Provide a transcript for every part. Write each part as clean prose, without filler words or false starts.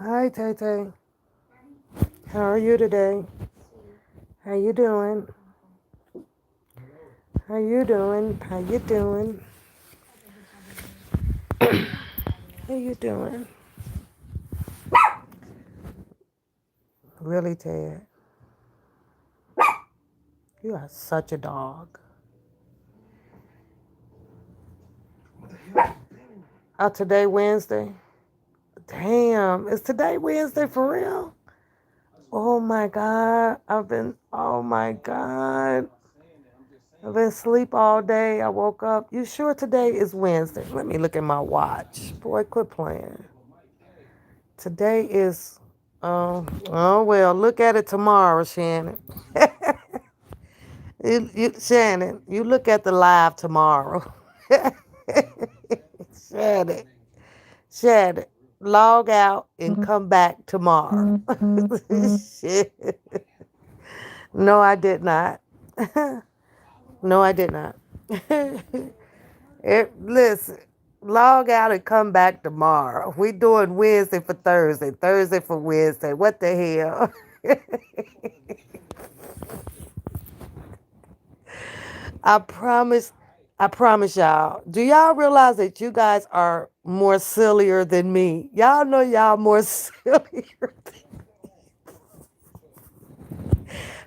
Hi, Tay Tay. How are you today? How you doing? How you doing? How you doing? How you doing? Really, Ted? You are such a dog. Oh, today Wednesday? Damn, is today Wednesday for real? Oh my God. Oh my God. I've been asleep all day. I woke up. You sure today is Wednesday? Let me look at my watch. Boy, quit playing. Today is, oh well, look at it tomorrow, Shannon. Shannon, you look at the live tomorrow. Shannon, Shannon, log out and come back tomorrow. Shit. No, I did not. No, I did not. Listen, log out and come back tomorrow. We doing Wednesday for Thursday, Thursday for Wednesday. What the hell? I promise, I promise y'all. Do y'all realize that you guys are more sillier than me? Y'all know y'all more sillier.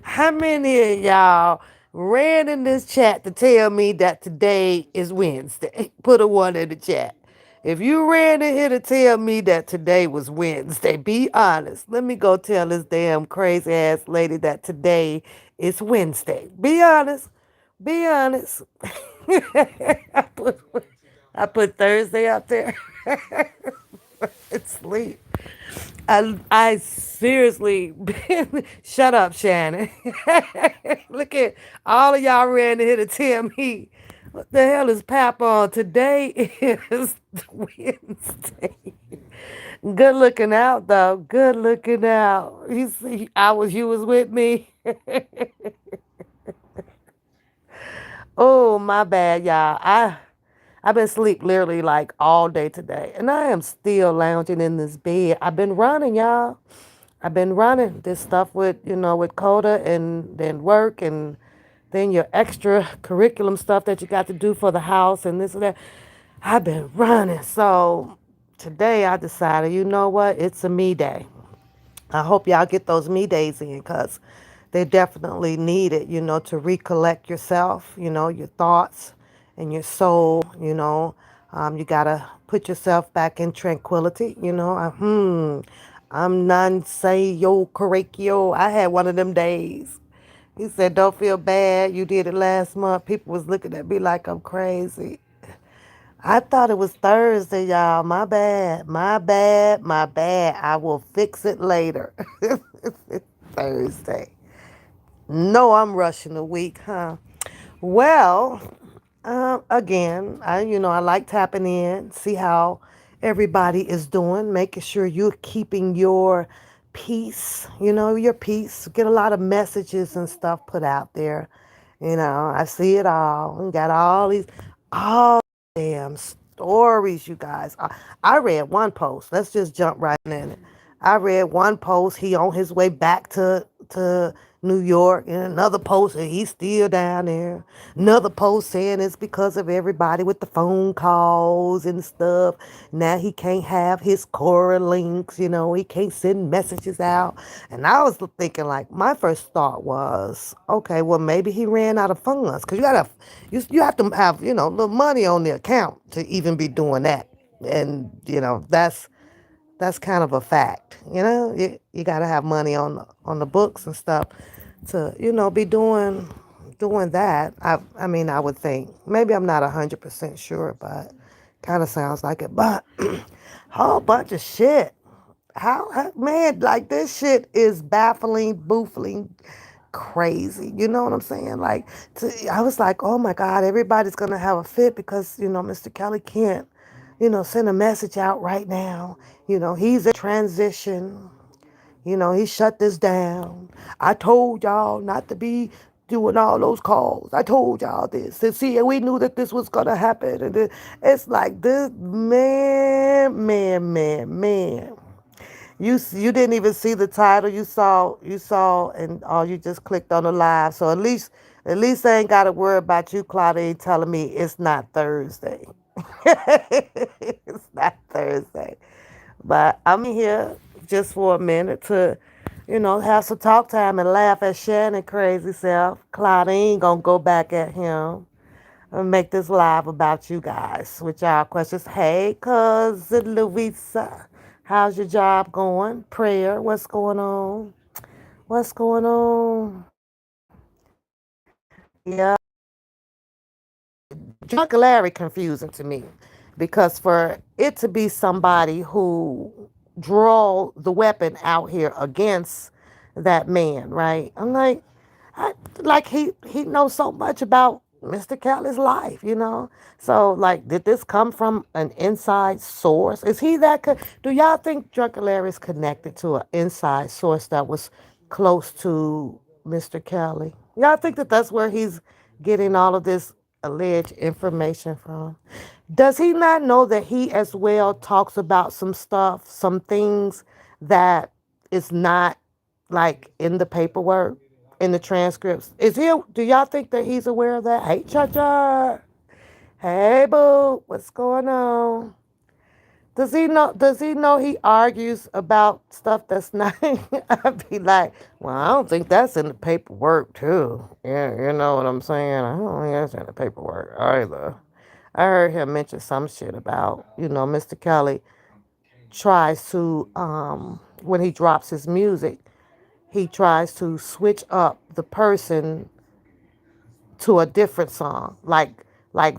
How many of y'all ran in this chat to tell me that today is Wednesday? Put a one in the chat. If you ran in here to tell me that today was Wednesday, be honest. Let me go tell this damn crazy ass lady that today is Wednesday. Be honest. Be honest. I put I put Thursday out there. It's sleep. I seriously shut up, Shannon. Look at all of y'all ran in here to tell me what the hell is Pap on. Today is Wednesday. Good looking out though. Good looking out. You was with me. Oh, my bad, y'all. I've been asleep literally like all day today, and I am still lounging in this bed. I've been running, y'all. I've been running this stuff with with Coda and then work and then your extra curriculum stuff that you got to do for the house and this and that. I've been running. So today I decided, you know what? It's a me day. I hope y'all get those me days in because they definitely need it, to recollect yourself, your thoughts and your soul, you got to put yourself back in tranquility, I'm non say yo correctio. I had one of them days. He said, don't feel bad. You did it last month. People was looking at me like I'm crazy. I thought it was Thursday, y'all. My bad. My bad. My bad. I will fix it later. Thursday. No, I'm rushing a week, huh? Well, again, I like tapping in, see how everybody is doing, making sure you're keeping your peace, your peace. Get a lot of messages and stuff put out there. I see it all and got all damn stories, you guys. I read one post. Let's just jump right in it. I read one post. He on his way back to New York, and another post, and he's still down there. Another post saying it's because of everybody with the phone calls and stuff. Now he can't have his Cora links, he can't send messages out. And I was thinking, like, my first thought was, okay, well, maybe he ran out of funds because you have to have a little money on the account to even be doing that. And that's kind of a fact. You got to have money on the books and stuff to be doing that. I mean, I would think. Maybe I'm not 100% sure, but kind of sounds like it. But whole bunch of shit. Man, like, this shit is baffling, boofling, crazy. You know what I'm saying? Like, I was like, oh my God, everybody's gonna have a fit because Mr. Kelly can't send a message out right now. He's in transition. He shut this down. I told y'all not to be doing all those calls. I told y'all this. And see, we knew that this was gonna happen. And it's like this, man. You didn't even see the title. You saw, and you just clicked on the live. So at least I ain't got to worry about you, Claudine, telling me it's not Thursday. It's not Thursday. But I'm here just for a minute to, have some talk time and laugh at Shannon crazy self. Claudine gonna go back at him and make this live about you guys with y'all questions. Hey, cousin Louisa, how's your job going? Prayer, what's going on? What's going on? Yeah, Drunk Larry confusing to me because for it to be somebody who draw the weapon out here against that man, right? I'm like, like he knows so much about Mr. Kelly's life. So like, did this come from an inside source? Is he that? Do y'all think Drunken Larry is connected to an inside source that was close to Mr. Kelly? Y'all think that that's where he's getting all of this alleged information from? Does he not know that he as well talks about some stuff, some things that is not like in the paperwork, in the transcripts? Is he? Do y'all think that he's aware of that? Hey, Cha-Cha. Hey, boo. What's going on? Does he know? Does he know he argues about stuff that's not? I'd be like, well, I don't think that's in the paperwork too. Yeah, you know what I'm saying. I don't think that's in the paperwork either. I heard him mention some shit about, Mr. Kelly tries to, when he drops his music, he tries to switch up the person to a different song. Like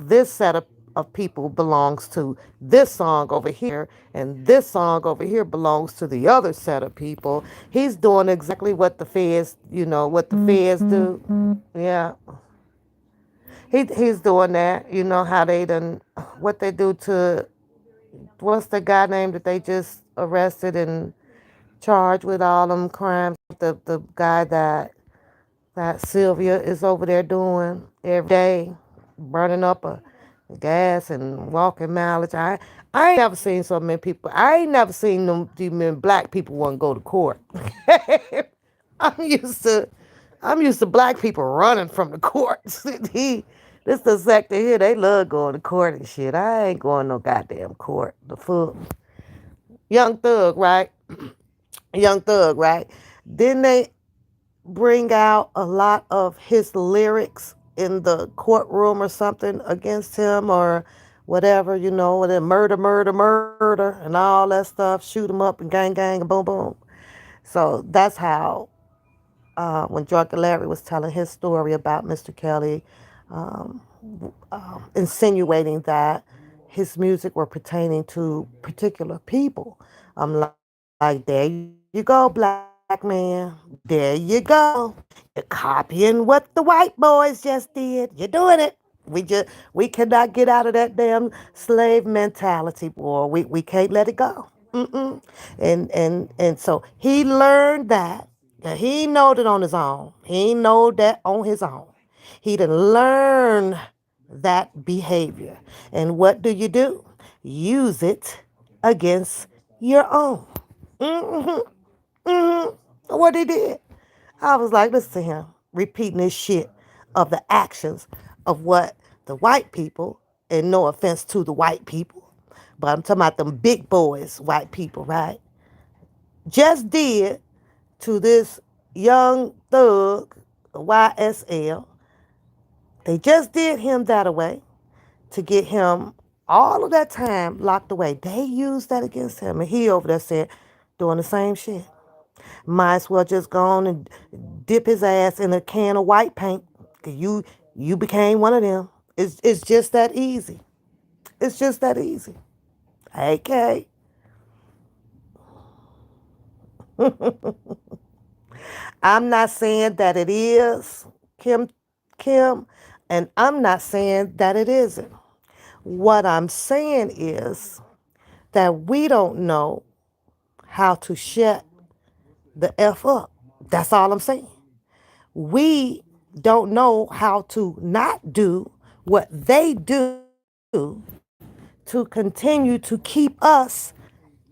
this set of people belongs to this song over here, and this song over here belongs to the other set of people. He's doing exactly what the feds, what the feds do. Yeah. He's doing that. You know how they done what they do to what's the guy name that they just arrested and charged with all them crimes? The guy that Sylvia is over there doing every day, burning up a gas and walking mileage. I ain't never seen so many people. I ain't never seen them these many black people want to go to court. I'm used to I'm used to black people running from the courts. This the sector here, they love going to court and shit. I ain't going no goddamn court. The fuck. Young Thug, right? Young Thug, right? Didn't they bring out a lot of his lyrics in the courtroom or something against him or whatever, and then murder, murder, murder, and all that stuff, shoot him up and gang, gang, and boom, boom. So that's how, when Drunken Larry was telling his story about Mr. Kelly, um, insinuating that his music were pertaining to particular people. I'm like, there you go, black man. There you go. You're copying what the white boys just did. You're doing it. We cannot get out of that damn slave mentality, boy. We can't let it go. Mm-mm. And so he learned that. He know that on his own. He know that on his own. He done learn that behavior. And what do? Use it against your own. Hmm. Hmm. What he did. I was like, listen to him repeating this shit of the actions of what the white people, and no offense to the white people, but I'm talking about them big boys, white people, right? Just did to this young thug, YSL. They just did him that way to get him all of that time locked away. They used that against him. And he over there said, doing the same shit. Might as well just go on and dip his ass in a can of white paint. 'Cause you became one of them. It's just that easy. It's just that easy. Okay. I'm not saying that it is, Kim Kim, and I'm not saying that it isn't. What I'm saying is that we don't know how to shut the F up. That's all I'm saying. We don't know how to not do what they do to continue to keep us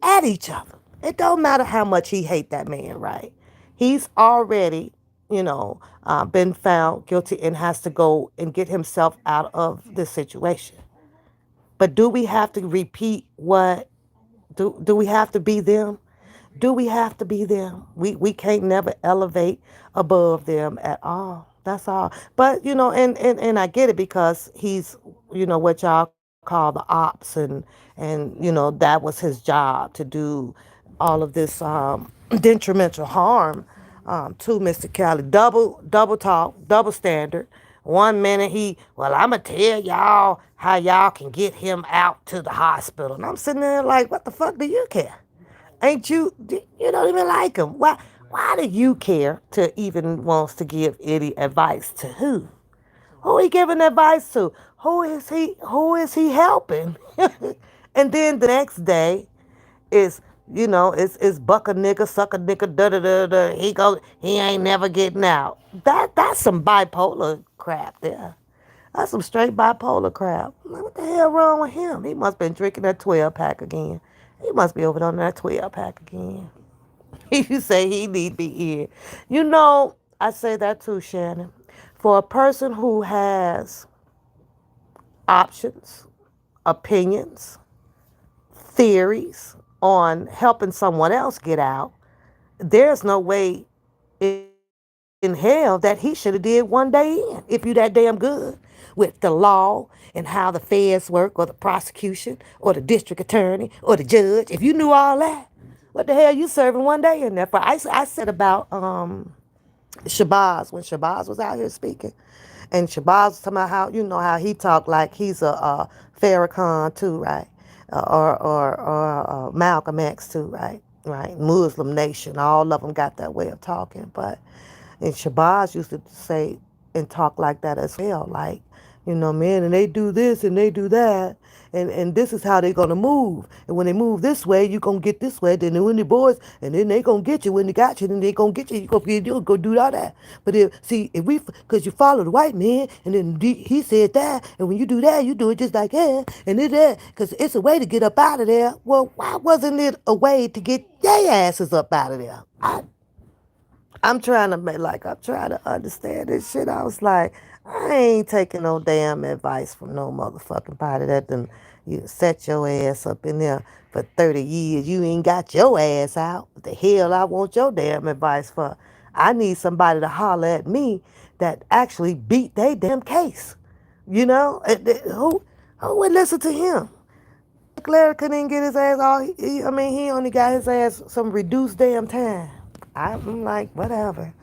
at each other. It don't matter how much he hate that man, right? He's already, been found guilty and has to go and get himself out of this situation. But do we have to repeat what do we have to be them? Do we have to be them? We can't never elevate above them at all. That's all. But and I get it because he's what y'all call the ops and that was his job to do all of this detrimental harm to Mr. Kelly. Double talk, double standard. One minute I'ma tell y'all how y'all can get him out to the hospital. And I'm sitting there like, what the fuck do you care? Ain't you don't even like him. Why do you care to even wants to give any advice to who? Who he giving advice to? Who is he helping? And then the next day is it's buck a nigga, suck a nigga, da da da da. He ain't never getting out. That's some bipolar crap there. That's some straight bipolar crap. Like, what the hell wrong with him? He must been drinking that 12 pack again. He must be over on that 12 pack again. You say he need to be in. I say that too, Shannon. For a person who has options, opinions, theories on helping someone else get out, there's no way in hell that he should have did one day in if you that damn good with the law and how the feds work or the prosecution or the district attorney or the judge. If you knew all that, what the hell you serving one day in there for? I said about Shabazz when Shabazz was out here speaking. And Shabazz was talking about how he talked like he's a Farrakhan too, right? Or Malcolm X too, right? Right. Muslim nation. All of them got that way of talking. And Shabazz used to say and talk like that as well. Like, man, and they do this and they do that. And this is how they gonna move. And when they move this way, you gonna get this way. Then when the boys, and then they gonna get you. When they got you, then they gonna get you. You go do all that. But cause you follow the white man, and then he said that, and when you do that, you do it just like that, and it that, cause it's a way to get up out of there. Well, why wasn't it a way to get their asses up out of there? I'm trying to understand this shit. I was like, I ain't taking no damn advice from no motherfucking body that done you set your ass up in there for 30 years. You ain't got your ass out. What the hell I want your damn advice for? I need somebody to holler at me that actually beat their damn case. Who would listen to him? Larry couldn't get his ass all. He only got his ass some reduced damn time. I'm like, whatever.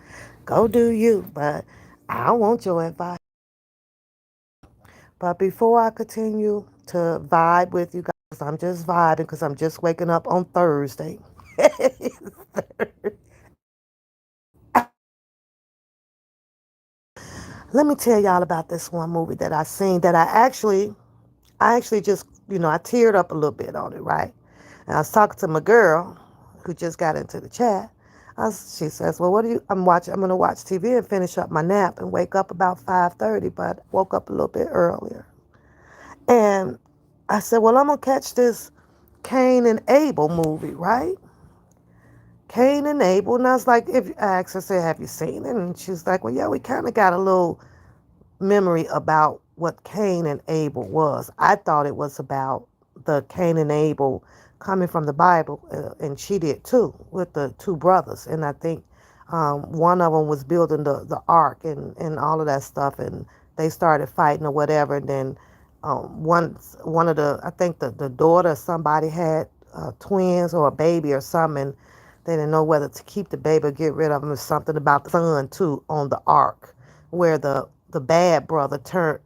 Go do you. But I don't want your advice. But before I continue to vibe with you guys, I'm just vibing because I'm just waking up on Thursday. Let me tell y'all about this one movie that I seen that I actually just, I teared up a little bit on it, right? And I was talking to my girl who just got into the chat. She says, well, what are you, I'm going to watch TV and finish up my nap and wake up about 5:30, but woke up a little bit earlier. And I said, well, I'm going to catch this Cain and Abel movie, right? Cain and Abel. And I was like, if I asked her, I said, have you seen it? And she's like, well, yeah, we kind of got a little memory about what Cain and Abel was. I thought it was about the Cain and Abel coming from the Bible, and she did too with the two brothers. And I think one of them was building the ark and all of that stuff, and they started fighting or whatever. And then one of the I think the daughter or somebody had twins or a baby or something. They didn't know whether to keep the baby or get rid of them. Or something about the son too on the ark, where the bad brother turned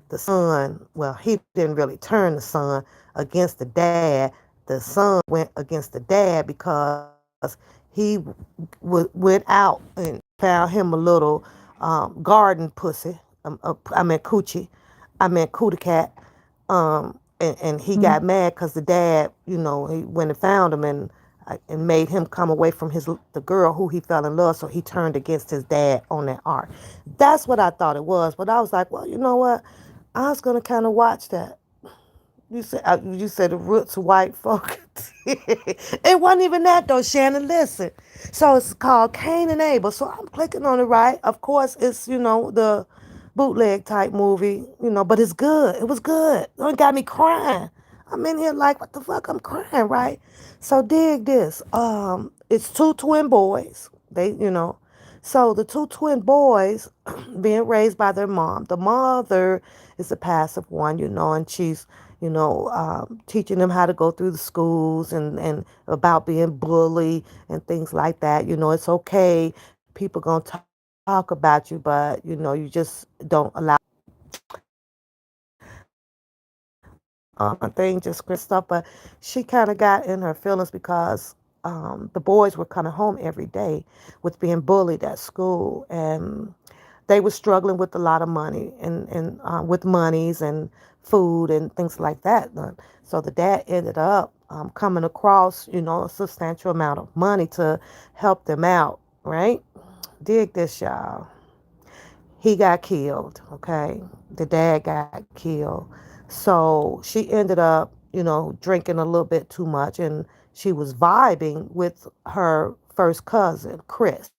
the son. Well, he didn't really turn the son against the dad. The son went against the dad because he went out and found him a little garden pussy. I meant coochie. I meant cootie cat. And he got mad because the dad, he went and found him and made him come away from the girl who he fell in love. So he turned against his dad on that ark. That's what I thought it was. But I was like, well, you know what? I was gonna kind of watch that. You said the roots white folk. It wasn't even that though, Shannon. Listen. So it's called Cain and Abel. So I'm clicking on it, right? Of course, it's, the bootleg type movie, but it's good. It was good. It got me crying. I'm in here like, what the fuck? I'm crying, right? So dig this. It's two twin boys. So the two twin boys being raised by their mom. The mother is a passive one, and she's, teaching them how to go through the schools and about being bullied and things like that. It's okay. People gonna talk about you, but you just don't allow thing, just stuff. But she kind of got in her feelings because the boys were coming home every day with being bullied at school, and they were struggling with a lot of money and with monies and food and things like that. So the dad ended up coming across, a substantial amount of money to help them out, right? Dig this, y'all. He got killed, okay? The dad got killed. So she ended up, drinking a little bit too much, and she was vibing with her first cousin, Chris.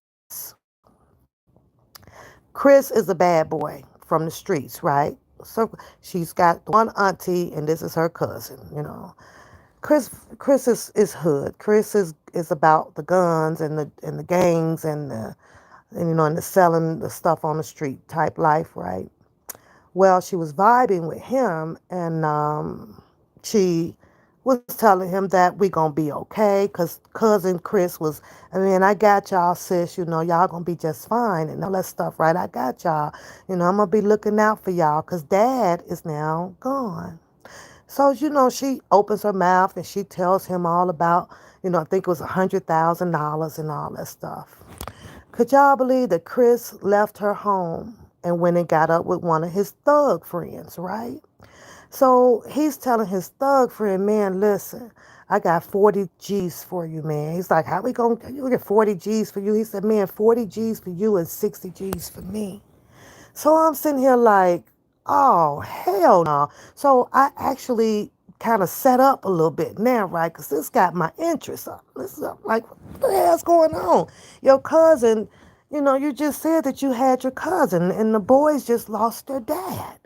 Chris is a bad boy from the streets, right? So she's got one auntie, and this is her cousin. Chris is hood. Chris is about the guns and the gangs and the selling the stuff on the street type life, right? Well, she was vibing with him, and she was telling him that we gonna be okay, cause cousin Chris was, I mean, I got y'all, sis. Y'all gonna be just fine and all that stuff, right? I got y'all. I'm gonna be looking out for y'all, cause dad is now gone. So she opens her mouth and she tells him all about, I think it was $100,000 and all that stuff. Could y'all believe that Chris left her home and went and got up with one of his thug friends, right? So he's telling his thug friend, man, listen, I got 40 G's for you, man. He's like, how you get 40 G's for you? He said, man, 40 G's for you and 60 G's for me. So I'm sitting here like, oh, hell no. So I actually kind of set up a little bit now, right? Because this got my interest up. This is like, what the hell's going on? Your cousin, you just said that you had your cousin and the boys just lost their dad.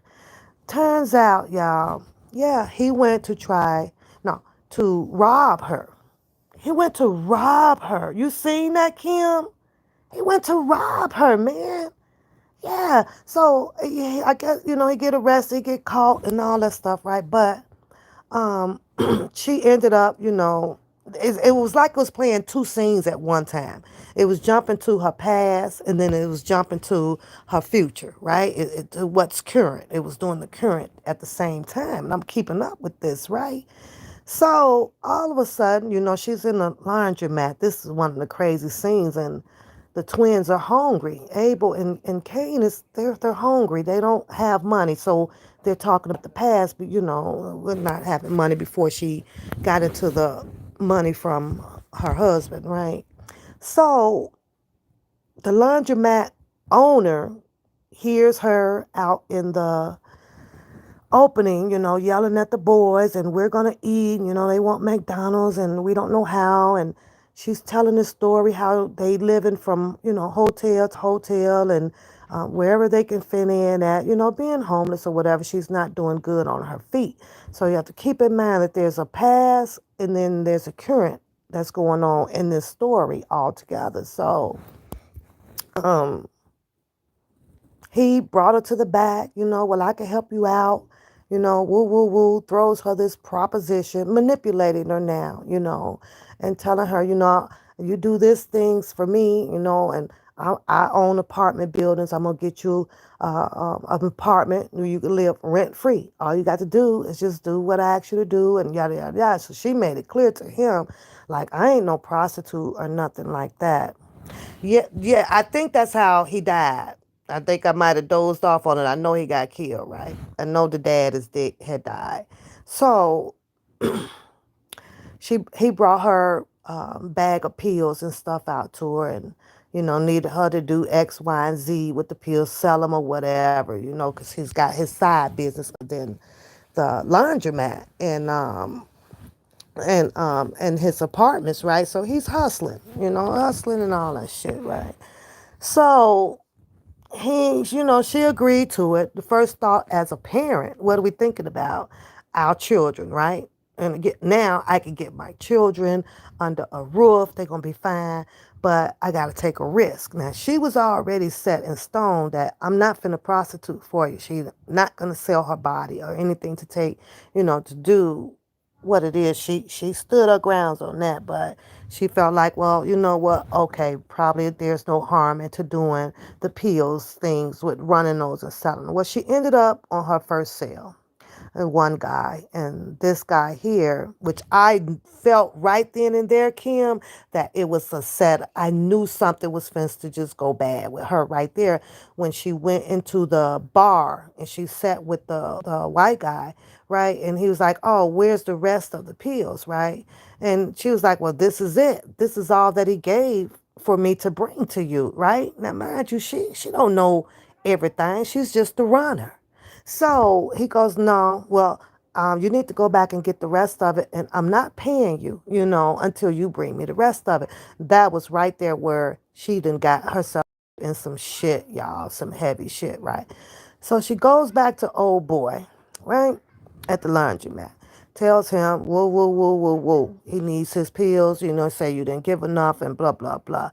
Turns out, y'all, yeah, he went to try, no, to rob her. He went to rob her. You seen that, Kim? He went to rob her, man. Yeah. So yeah, I guess he get arrested, he get caught, and all that stuff, right? But um, she ended up, it was like it was playing two scenes at one time. It was jumping to her past, and then it was jumping to her future, right? To what's current. It was doing the current at the same time, and I'm keeping up with this, right? So all of a sudden, she's in the laundromat. This is one of the crazy scenes, and the twins are hungry. Abel and Cain they're hungry. They don't have money, so they're talking about the past, but we're not having money before she got into the money from her husband, right? So the laundromat owner hears her out in the opening, yelling at the boys, and we're going to eat. They want McDonald's, and we don't know how. And she's telling the story how they living from, hotel to hotel and wherever they can fit in at, being homeless or whatever. She's not doing good on her feet. So you have to keep in mind that there's a past and then there's a current that's going on in this story altogether. So, um, he brought her to the back, well, I can help you out, woo, woo, woo, throws her this proposition, manipulating her now, and telling her, you do these things for me, and I own apartment buildings. I'm going to get you an apartment where you can live rent free. All you got to do is just do what I ask you to do, and yada, yada, yada. So she made it clear to him, like, I ain't no prostitute or nothing like that. Yeah, yeah, I think that's how he died. I think I might have dozed off on it. I know he got killed, right? I know the dad had died. So he brought her bag of pills and stuff out to her, and needed her to do X, Y, and Z with the pills, sell them or whatever, because he's got his side business within the laundromat, and and his apartments, right? So he's hustling, hustling and all that shit, right? So she agreed to it. The first thought as a parent, what are we thinking about? Our children, right? And now I can get my children under a roof. They're going to be fine. But I got to take a risk. Now, she was already set in stone that I'm not finna prostitute for you. She's not going to sell her body or anything to take, to do what it is. She stood her grounds on that, but she felt like, well, you know what? Okay, probably there's no harm into doing the pills things with running those and selling. Well, she ended up on her first sale and one guy. And this guy here, which I felt right then and there, Kim, that it was a set. I knew something was finna to just go bad with her right there when she went into the bar and she sat with the white guy, right? And he was like, oh, where's the rest of the pills, right? And she was like, well, this is it. This is all that he gave for me to bring to you, right? Now, mind you, she don't know everything. She's just the runner. So he goes, no, well, you need to go back and get the rest of it. And I'm not paying you, until you bring me the rest of it. That was right there where she done got herself in some shit, y'all, some heavy shit, right? So she goes back to old boy, right, at the laundromat. Tells him, whoa, whoa, whoa, whoa, whoa. He needs his pills, say you didn't give enough and blah, blah, blah.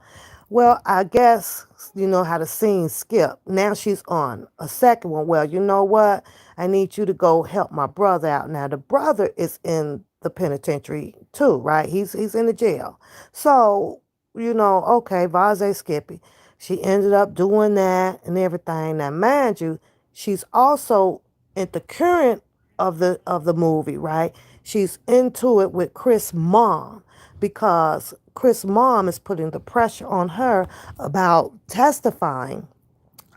Well, I guess you know how the scene skip. Now she's on a second one. Well, you know what? I need you to go help my brother out. Now the brother is in the penitentiary too, right? He's in the jail. So, okay, Vaze Skippy. She ended up doing that and everything. Now, mind you, she's also in the current of the movie, right? She's into it with Chris' mom because Chris' mom is putting the pressure on her about testifying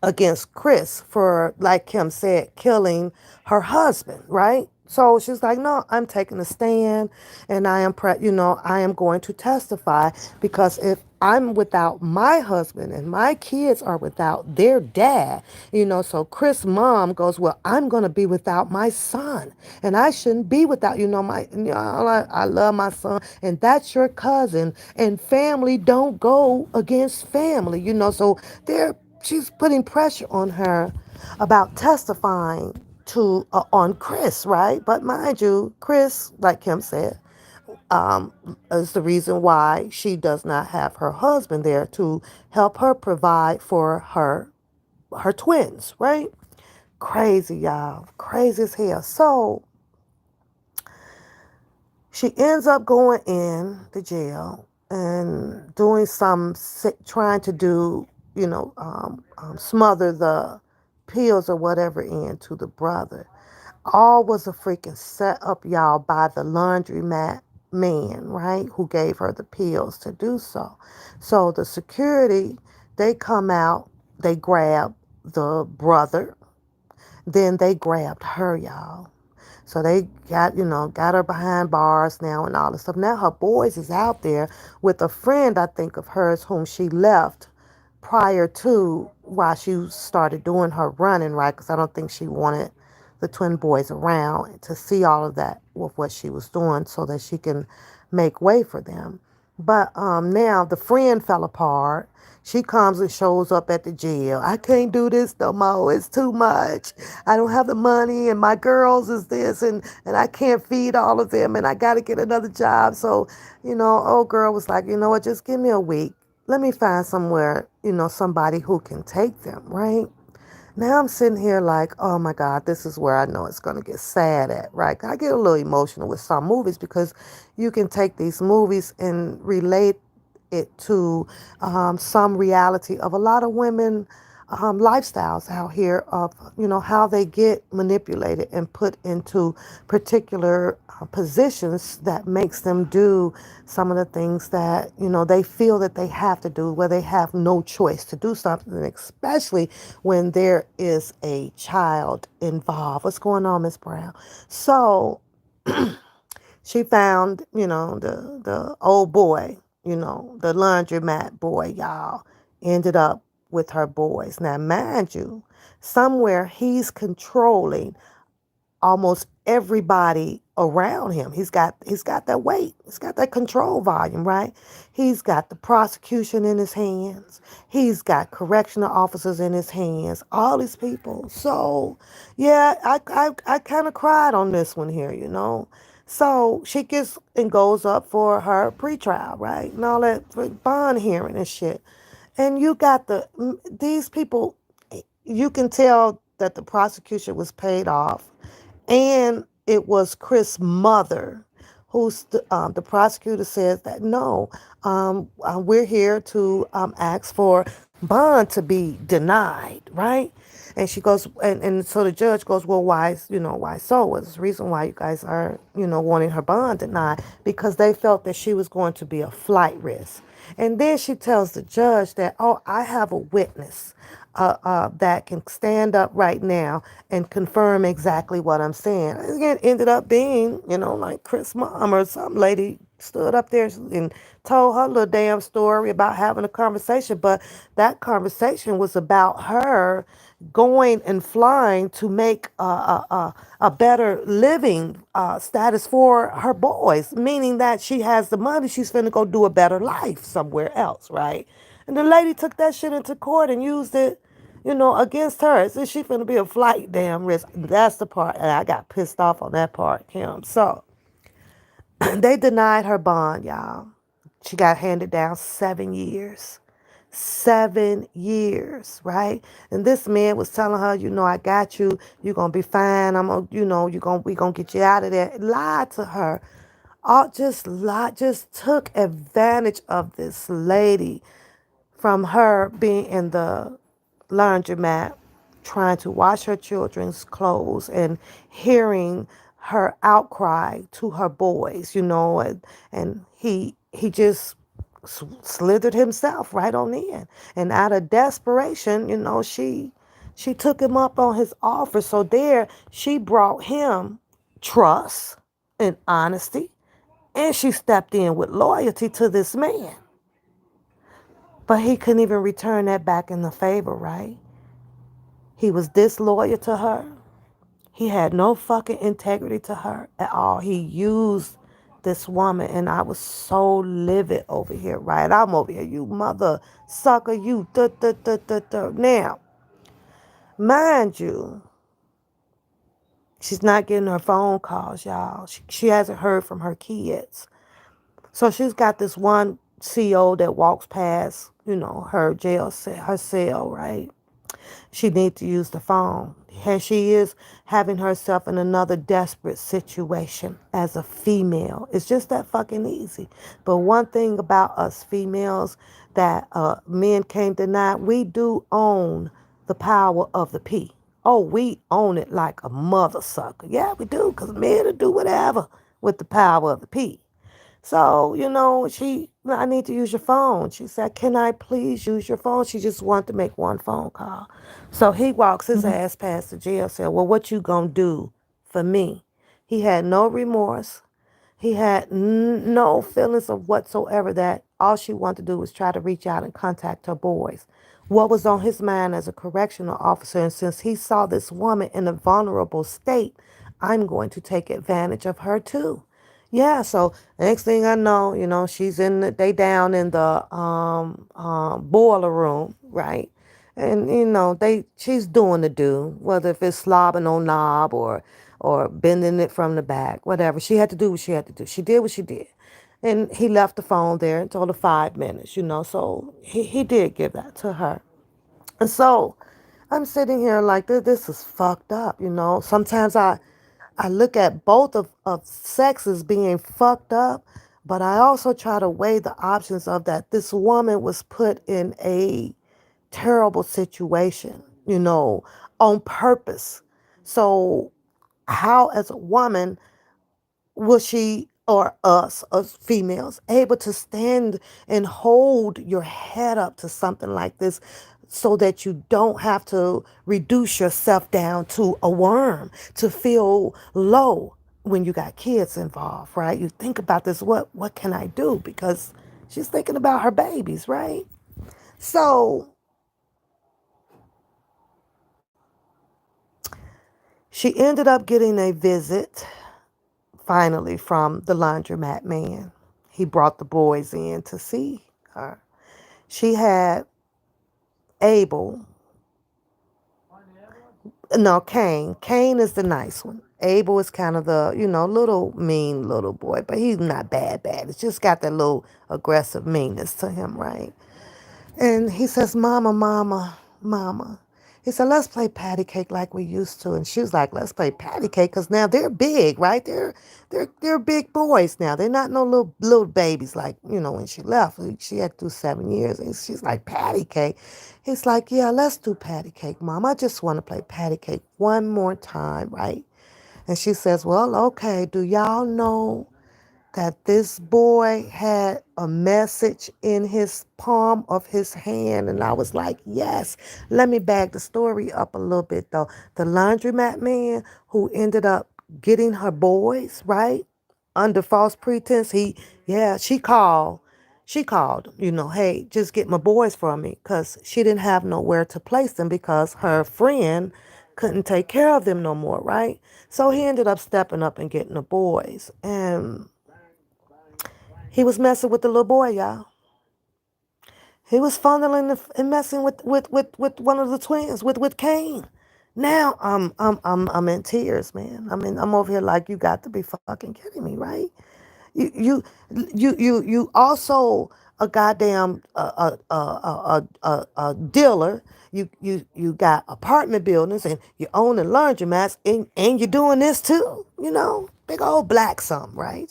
against Chris for, like Kim said, killing her husband, right? So she's like, no, I'm taking a stand and I am going to testify because if I'm without my husband and my kids are without their dad, so Chris' mom goes, well, I'm going to be without my son and I shouldn't be without, I love my son and that's your cousin and family don't go against family, so they're she's putting pressure on her about testifying to on Chris, right? But mind you, Chris, like Kim said, is the reason why she does not have her husband there to help her provide for her twins, right? Crazy, y'all, crazy as hell. So she ends up going in the jail and doing trying to do, smother the pills or whatever into the brother. All was a freaking setup, y'all, by the laundromat man, right, who gave her the pills to do so. So the security, they come out, they grab the brother, then they grabbed her, y'all. So they got her behind bars now and all this stuff. Now her boys is out there with a friend, I think, of hers whom she left prior to while she started doing her running, right? Because I don't think she wanted the twin boys around to see all of that with what she was doing so that she can make way for them. But now the friend fell apart. She comes and shows up at the jail. I can't do this no more. It's too much. I don't have the money and my girls is this and I can't feed all of them and I got to get another job. So, old girl was like, you know what, just give me a week. Let me find somewhere, somebody who can take them, right? Now I'm sitting here like, oh my God, this is where I know it's going to get sad at, right? I get a little emotional with some movies because you can take these movies and relate it to some reality of a lot of women lifestyles out here of how they get manipulated and put into particular positions that makes them do some of the things that they feel that they have to do where they have no choice to do something, especially when there is a child involved. What's going on, Miss Brown? So she found, the old boy, the laundromat boy, y'all, ended up with her boys. Now, mind you, somewhere he's controlling almost everybody around him. He's got that weight. He's got that control volume, right? He's got the prosecution in his hands. He's got correctional officers in his hands. All these people. So, yeah, I kind of cried on this one here. So she gets and goes up for her pretrial, right? And all that for bond hearing and shit. And you got these people, you can tell that the prosecution was paid off. And it was Chris' mother the prosecutor says that no, we're here to ask for bond to be denied, right? And she goes, and so the judge goes, well, why so? What's the reason why you guys are, wanting her bond denied? Because they felt that she was going to be a flight risk. And then she tells the judge that, oh, I have a witness that can stand up right now and confirm exactly what I'm saying. It ended up being, like Chris' mom or some lady stood up there and told her little damn story about having a conversation. But that conversation was about her going and flying to make a better living status for her boys, meaning that she has the money, she's finna go do a better life somewhere else, right? And the lady took that shit into court and used it, against her. So she finna be a flight damn risk. That's the part. And I got pissed off on that part, Kim. So they denied her bond, y'all. She got handed down 7 years. 7 years, right? And this man was telling her, I got you. You're gonna be fine. I'm gonna, we gonna get you out of there. Lied to her. All just lied, just took advantage of this lady from her being in the laundromat trying to wash her children's clothes and hearing her outcry to her boys, and he just slithered himself right on in. And out of desperation, she took him up on his offer. So there she brought him trust and honesty, and she stepped in with loyalty to this man. But he couldn't even return that back in the favor, right? He was disloyal to her. He had no fucking integrity to her at all. He used this woman, and I was so livid over here, right? I'm over here, you mother sucker, you. Duh, duh, duh, duh, duh. Now, mind you, she's not getting her phone calls, y'all. She hasn't heard from her kids. So she's got this one CO that walks past, her jail cell, her cell, right? She needs to use the phone. And she is having herself in another desperate situation as a female. It's just that fucking easy. But one thing about us females that men can't deny, we do own the power of the P. Oh, we own it like a mother sucker. Yeah, we do, because men will do whatever with the power of the P. So, I need to use your phone. She said, can I please use your phone? She just wanted to make one phone call. So he walks his ass past the jail cell. Well, what you gonna do for me? He had no remorse. He had no feelings of whatsoever that all she wanted to do was try to reach out and contact her boys. What was on his mind as a correctional officer, and since he saw this woman in a vulnerable state, I'm going to take advantage of her too. Yeah, so next thing I know, she's they down in the boiler room, right? And she's doing the do, whether if it's slobbing on knob or bending it from the back, whatever. She had to do what she had to do. She did what she did. And he left the phone there and told her 5 minutes, so he did give that to her. And so I'm sitting here like this is fucked up. Sometimes I look at both of sexes being fucked up, but I also try to weigh the options of that this woman was put in a terrible situation, on purpose. So how as a woman will she or us as females able to stand and hold your head up to something like this so that you don't have to reduce yourself down to a worm to feel low when you got kids involved, right? You think about this, what can I do? Because she's thinking about her babies, right? So she ended up getting a visit finally from the laundromat man. He brought the boys in to see her. She had Abel. No, Cain. Cain is the nice one. Abel is kind of the, little mean little boy, but he's not bad, bad. It's just got that little aggressive meanness to him, right? And he says, Mama, Mama, Mama. He said, let's play patty cake like we used to. And she was like, let's play patty cake because now they're big, right? They're big boys now. They're not no little babies like, when she left. She had to do 7 years. And she's like, patty cake. He's like, yeah, let's do patty cake, Mom. I just want to play patty cake one more time, right? And she says, well, okay, do y'all know that this boy had a message in his palm of his hand? And I was like, yes. Let me bag the story up a little bit, though. The laundromat man who ended up getting her boys, right? Under false pretense, she called. She called, hey, just get my boys for me because she didn't have nowhere to place them because her friend couldn't take care of them no more, right? So he ended up stepping up and getting the boys. And he was messing with the little boy, y'all. He was fondling and messing with one of the twins, with Cain. Now I'm in tears, man. I'm over here like you got to be fucking kidding me, right? You you you also a goddamn a dealer. You got apartment buildings and you own the laundromats and you're doing this too. Big old black something, right?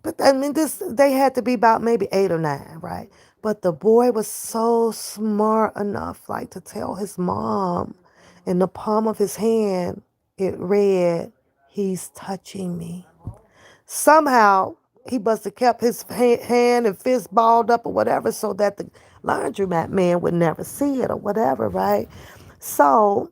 But I mean, they had to be about maybe 8 or 9, right? But the boy was so smart enough, like to tell his mom, in the palm of his hand, it read, "He's touching me." Somehow he must have kept his hand and fist balled up or whatever, so that the laundromat man would never see it or whatever, right? So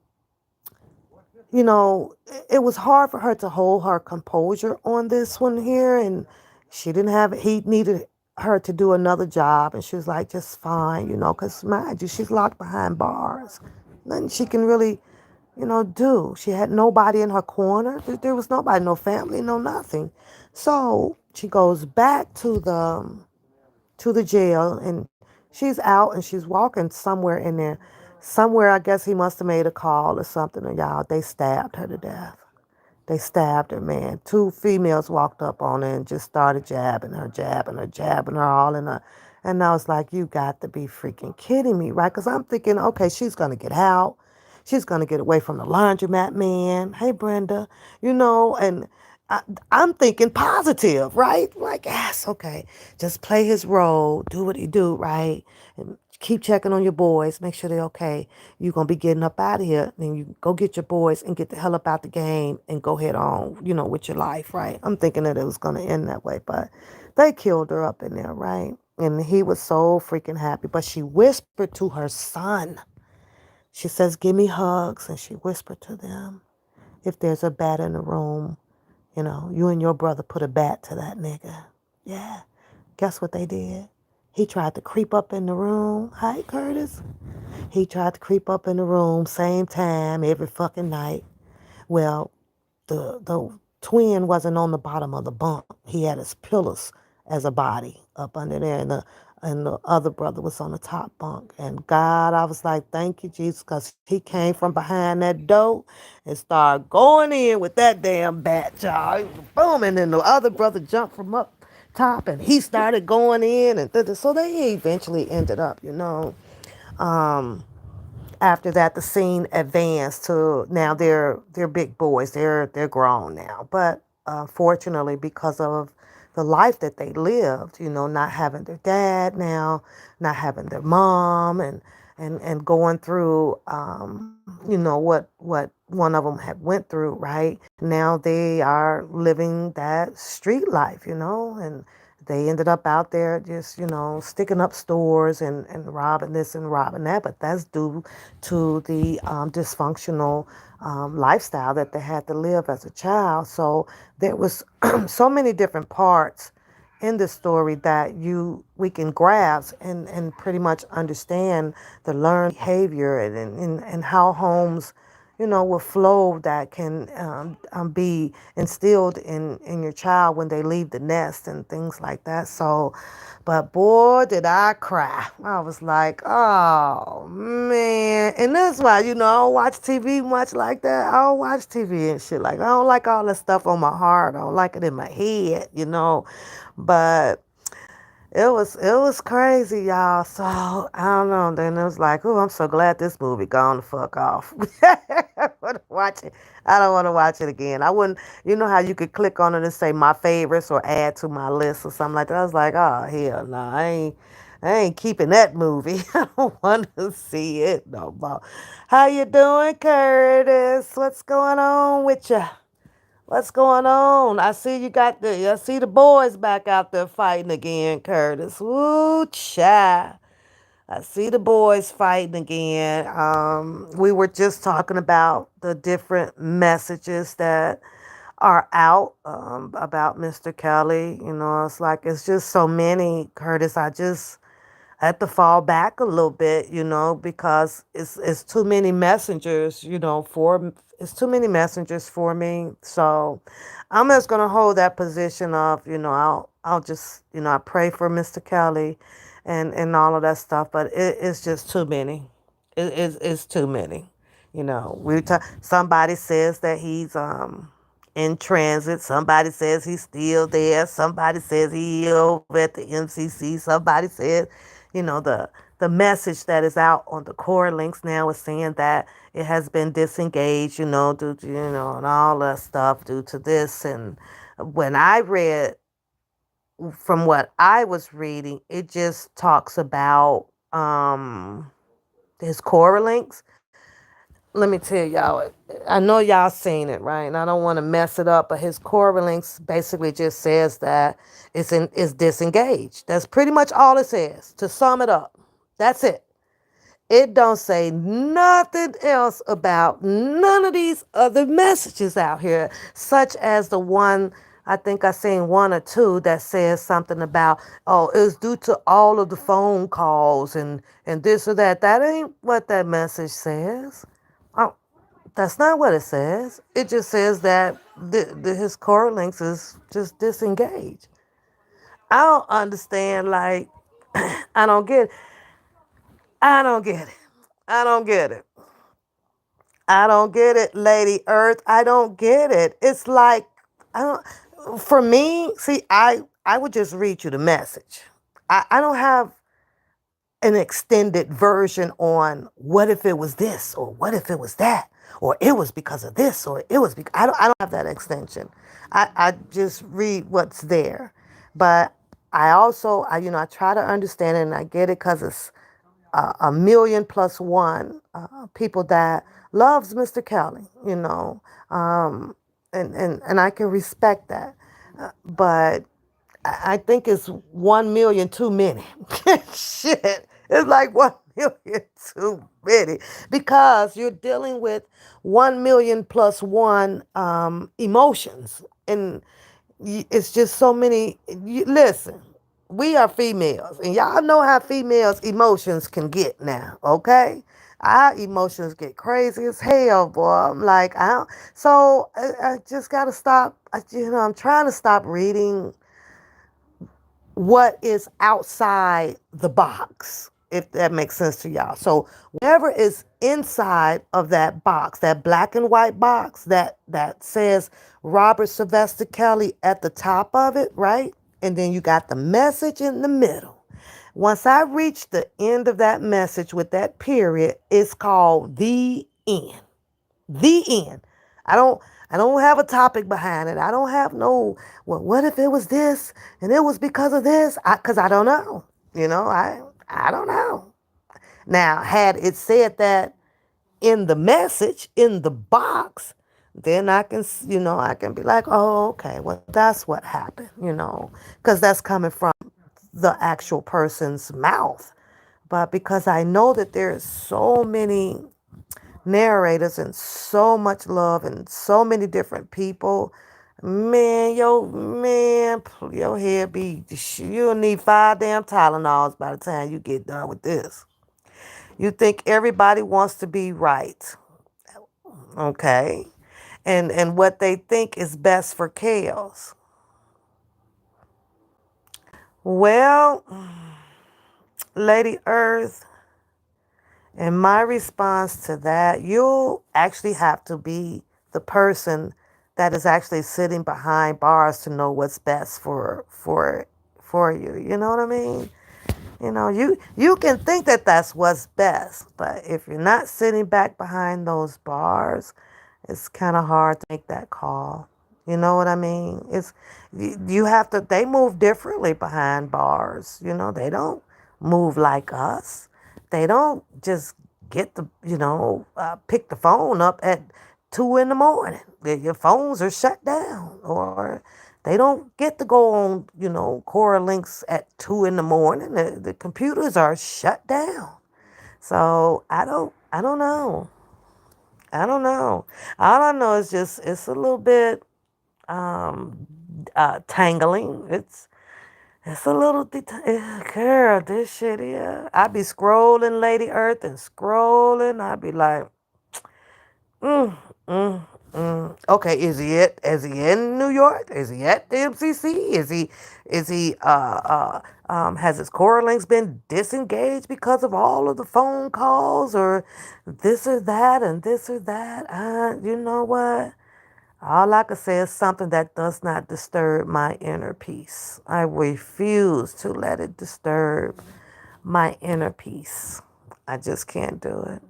it was hard for her to hold her composure on this one here. And she didn't have, he needed her to do another job. And she was like, just fine, because mind you, she's locked behind bars. Nothing she can really, do. She had nobody in her corner. There was nobody, no family, no nothing. So she goes back to the jail, and she's out and she's walking somewhere in there. Somewhere, I guess he must have made a call or something, and y'all, they stabbed her to death. They stabbed her, man. Two females walked up on her and just started jabbing her all in her. And I was like, you got to be freaking kidding me, right? Because I'm thinking, okay, she's going to get out. She's going to get away from the laundromat man. Hey, Brenda, and I, I'm thinking positive, right? Like, yes, okay. Just play his role, do what he do, right? And keep checking on your boys, make sure they're okay. You're going to be getting up out of here. Then you go get your boys and get the hell up out the game and go head on, with your life, right? I'm thinking that it was going to end that way, but they killed her up in there, right? And he was so freaking happy. But she whispered to her son. She says, give me hugs. And she whispered to them, if there's a bat in the room, you and your brother put a bat to that nigga. Yeah. Guess what they did? He tried to creep up in the room. Hi, Curtis. He tried to creep up in the room, same time, every fucking night. Well, the twin wasn't on the bottom of the bunk. He had his pillars as a body up under there, and the other brother was on the top bunk. And God, I was like, thank you, Jesus, because he came from behind that door and started going in with that damn bat, y'all. Boom, and then the other brother jumped from up top, and he started going in, and so they eventually ended up, um, after that, the scene advanced to now they're big boys. They're grown now, but fortunately, because of the life that they lived, not having their dad now, not having their mom, and going through, what one of them had went through, right? Now they are living that street life, and they ended up out there just, sticking up stores and robbing this and robbing that. But that's due to the dysfunctional lifestyle that they had to live as a child. So there was so many different parts in the story that we can grasp and pretty much understand the learned behavior and how homes, with flow that can be instilled in your child when they leave the nest and things like that. So, but boy, did I cry. I was like, oh man. And that's why, I don't watch TV much like that. I don't watch TV and shit. Like, I don't like all that stuff on my heart. I don't like it in my head. But it was crazy, y'all. So I don't know. Then it was like, oh, I'm so glad this movie gone the fuck off. I want to watch it. I don't want to watch it again. I wouldn't. You know how you could click on it and say my favorites or add to my list or something like that. I was like, oh hell no, I ain't keeping that movie. I don't want to see it no more. How you doing, Curtis? What's going on with you? What's going on? I see the boys back out there fighting again, Curtis. Woo, child. I see the boys fighting again. We were just talking about the different messages that are out about Mr. Kelly. It's like it's just so many, Curtis. I had to fall back a little bit, because it's too many messengers, it's too many messengers for me. So I'm just gonna hold that position of, I'll just, I pray for Mr. Kelly and all of that stuff, but it's just too many. It's too many. Somebody says that he's in transit. Somebody says he's still there. Somebody says he over at the MCC. Somebody says, the message that is out on the core links now is saying that it has been disengaged, due to, and all that stuff due to this. And when I read, from what I was reading, it just talks about his core links. Let me tell y'all, I know y'all seen it, right? And I don't want to mess it up, but his core links basically just says that it's disengaged. That's pretty much all it says. To sum it up, that's it. It don't say nothing else about none of these other messages out here, such as the one, I think I seen one or two that says something about, oh, it's due to all of the phone calls and this or that. That ain't what that message says. Oh, that's not what it says. It just says that his core links is just disengaged. I don't understand. Like, I don't get. I don't get it. I don't get it. I don't get it, Lady Earth. I don't get it. It's like, I don't. For me, see, I would just read you the message. I don't have an extended version on what if it was this or what if it was that or it was because of this or it was because I don't have that extension. I just read what's there. But I also I try to understand it and I get it because it's a million plus one people that loves Mr. Kelly, and I can respect that. But I think it's 1 million too many. Shit. It's like 1 million too many because you're dealing with 1 million plus one emotions. And it's just so many. Listen, we are females, and y'all know how females' emotions can get now, okay? Our emotions get crazy as hell, boy. I'm like, I don't. So I just got to stop. I'm trying to stop reading what is outside the box, if that makes sense to y'all. So whatever is inside of that box, that black and white box that says Robert Sylvester Kelly at the top of it, right? And then you got the message in the middle. Once I reach the end of that message with that period, it's called the end. The end. I don't I don't have a topic behind it. I don't have no, well, what if it was this and it was because of this? Because I don't know. I don't know. Now, had it said that in the message, in the box, then I can be like, oh, okay, well, that's what happened, because that's coming from the actual person's mouth. But because I know that there's so many narrators and so much love and so many different people, your head you'll need 5 damn Tylenols by the time you get done with this. You think everybody wants to be right. Okay. And what they think is best for Kels. Well, Lady Earth, in my response to that, you'll actually have to be the person that is actually sitting behind bars to know what's best for you. You know what I mean? You can think that that's what's best, but if you're not sitting back behind those bars, it's kind of hard to make that call. You know what I mean? You have to. They move differently behind bars. They don't move like us. They don't just get pick the phone up at 2 in the morning. Your phones are shut down, or they don't get to go on Cora links at 2 in the morning. The computers are shut down. So I don't know. I don't know. All I know is just it's a little bit um tangling. It's a little girl, this shit here. I be scrolling Lady Earth and scrolling. I be like, mm, mm, okay, is he in New York? Is he at the MCC? Has his core links been disengaged because of all of the phone calls or this or that and this or that? You know what? All I can say is something that does not disturb my inner peace. I refuse to let it disturb my inner peace. I just can't do it.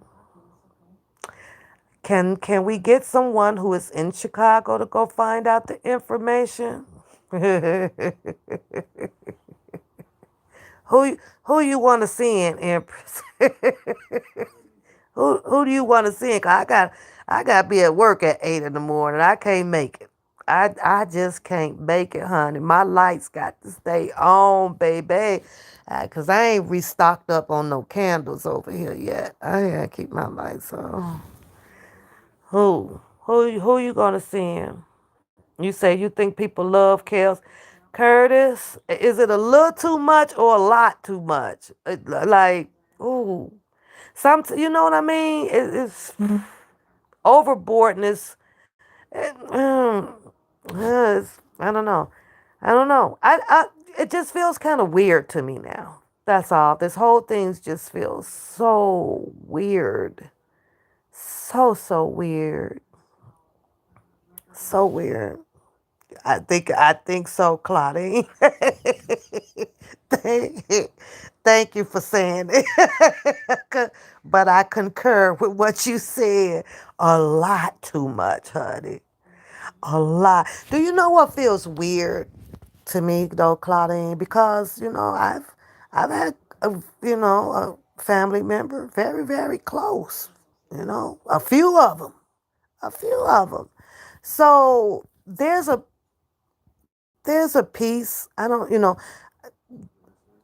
Can we get someone who is in Chicago to go find out the information? Who you want to see in Empress? Who do you want to see? In? 'Cause I got to be at work at 8 in the morning. I can't make it. I just can't make it, honey. My lights got to stay on, baby. Cause I ain't restocked up on no candles over here yet. I gotta keep my lights on. Who you gonna send? You say you think people love Kels. Curtis, is it a little too much or a lot too much? Like, ooh. You know what I mean? It's overboardness. I don't know. I don't know. It just feels kind of weird to me now. That's all. This whole thing just feels so weird. So weird. So weird. I think so, Claudine. thank, thank you for saying it. But I concur with what you said. A lot too much, honey. A lot. Do you know what feels weird to me though, Claudine? Because I've had a family member very close. A few of them. So there's a piece. I don't,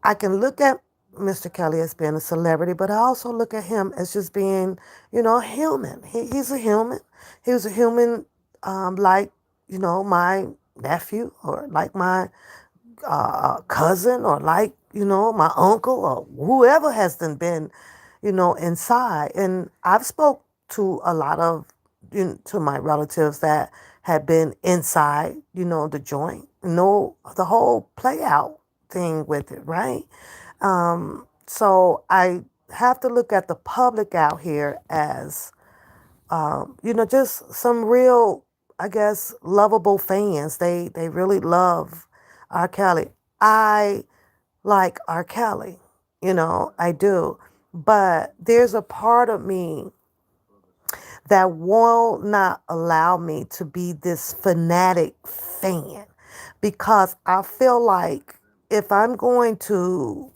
I can look at Mr. Kelly as being a celebrity, but I also look at him as just being, human. He's a human. He was a human, like, my nephew or like my cousin or like, my uncle or whoever has been, inside. And I've spoke to a lot of, to my relatives that had been inside, the joint, the whole play out thing with it, right? So I have to look at the public out here as, just some real, I guess, lovable fans. They really love R. Kelly. I like R. Kelly, I do. But there's a part of me that will not allow me to be this fanatic fan because I feel like if I'm going to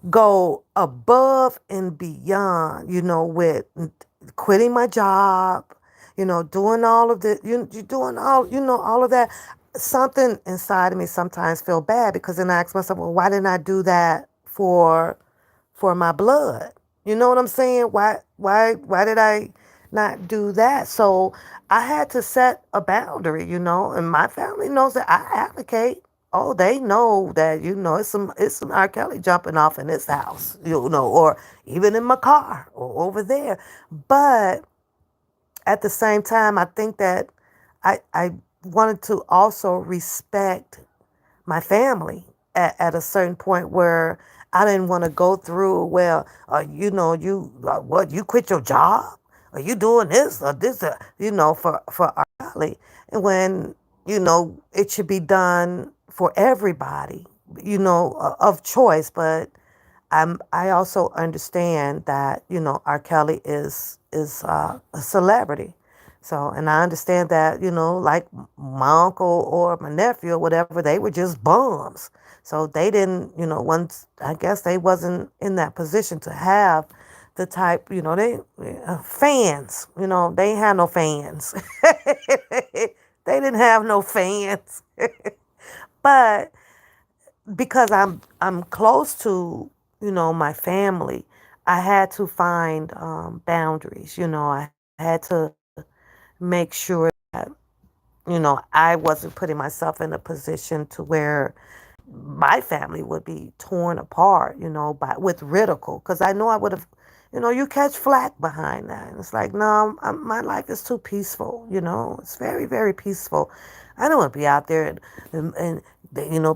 go above and beyond, with quitting my job, doing all of the, you doing all of that. Something inside of me sometimes feel bad because then I ask myself, well, why didn't I do that for my blood? You know what I'm saying? Why did I not do that? So I had to set a boundary, and my family knows that I advocate. Oh, they know that it's some R. Kelly jumping off in this house, or even in my car or over there. But at the same time, I think that I wanted to also respect my family at a certain point where I didn't want to go through, well, you, what, you quit your job? Are you doing this or this, for our family? And when, it should be done for everybody, of choice. But I also understand that R. Kelly is a celebrity, so and I understand that like my uncle or my nephew or whatever, they were just bums, so they didn't once I guess they wasn't in that position to have the type they fans they ain't had no fans. They didn't have no fans. But because I'm close to my family, I had to find boundaries. I had to make sure that I wasn't putting myself in a position to where my family would be torn apart, by with ridicule, because I know I would have, you catch flack behind that, and it's like, no, my life is too peaceful, it's very, very peaceful. I don't want to be out there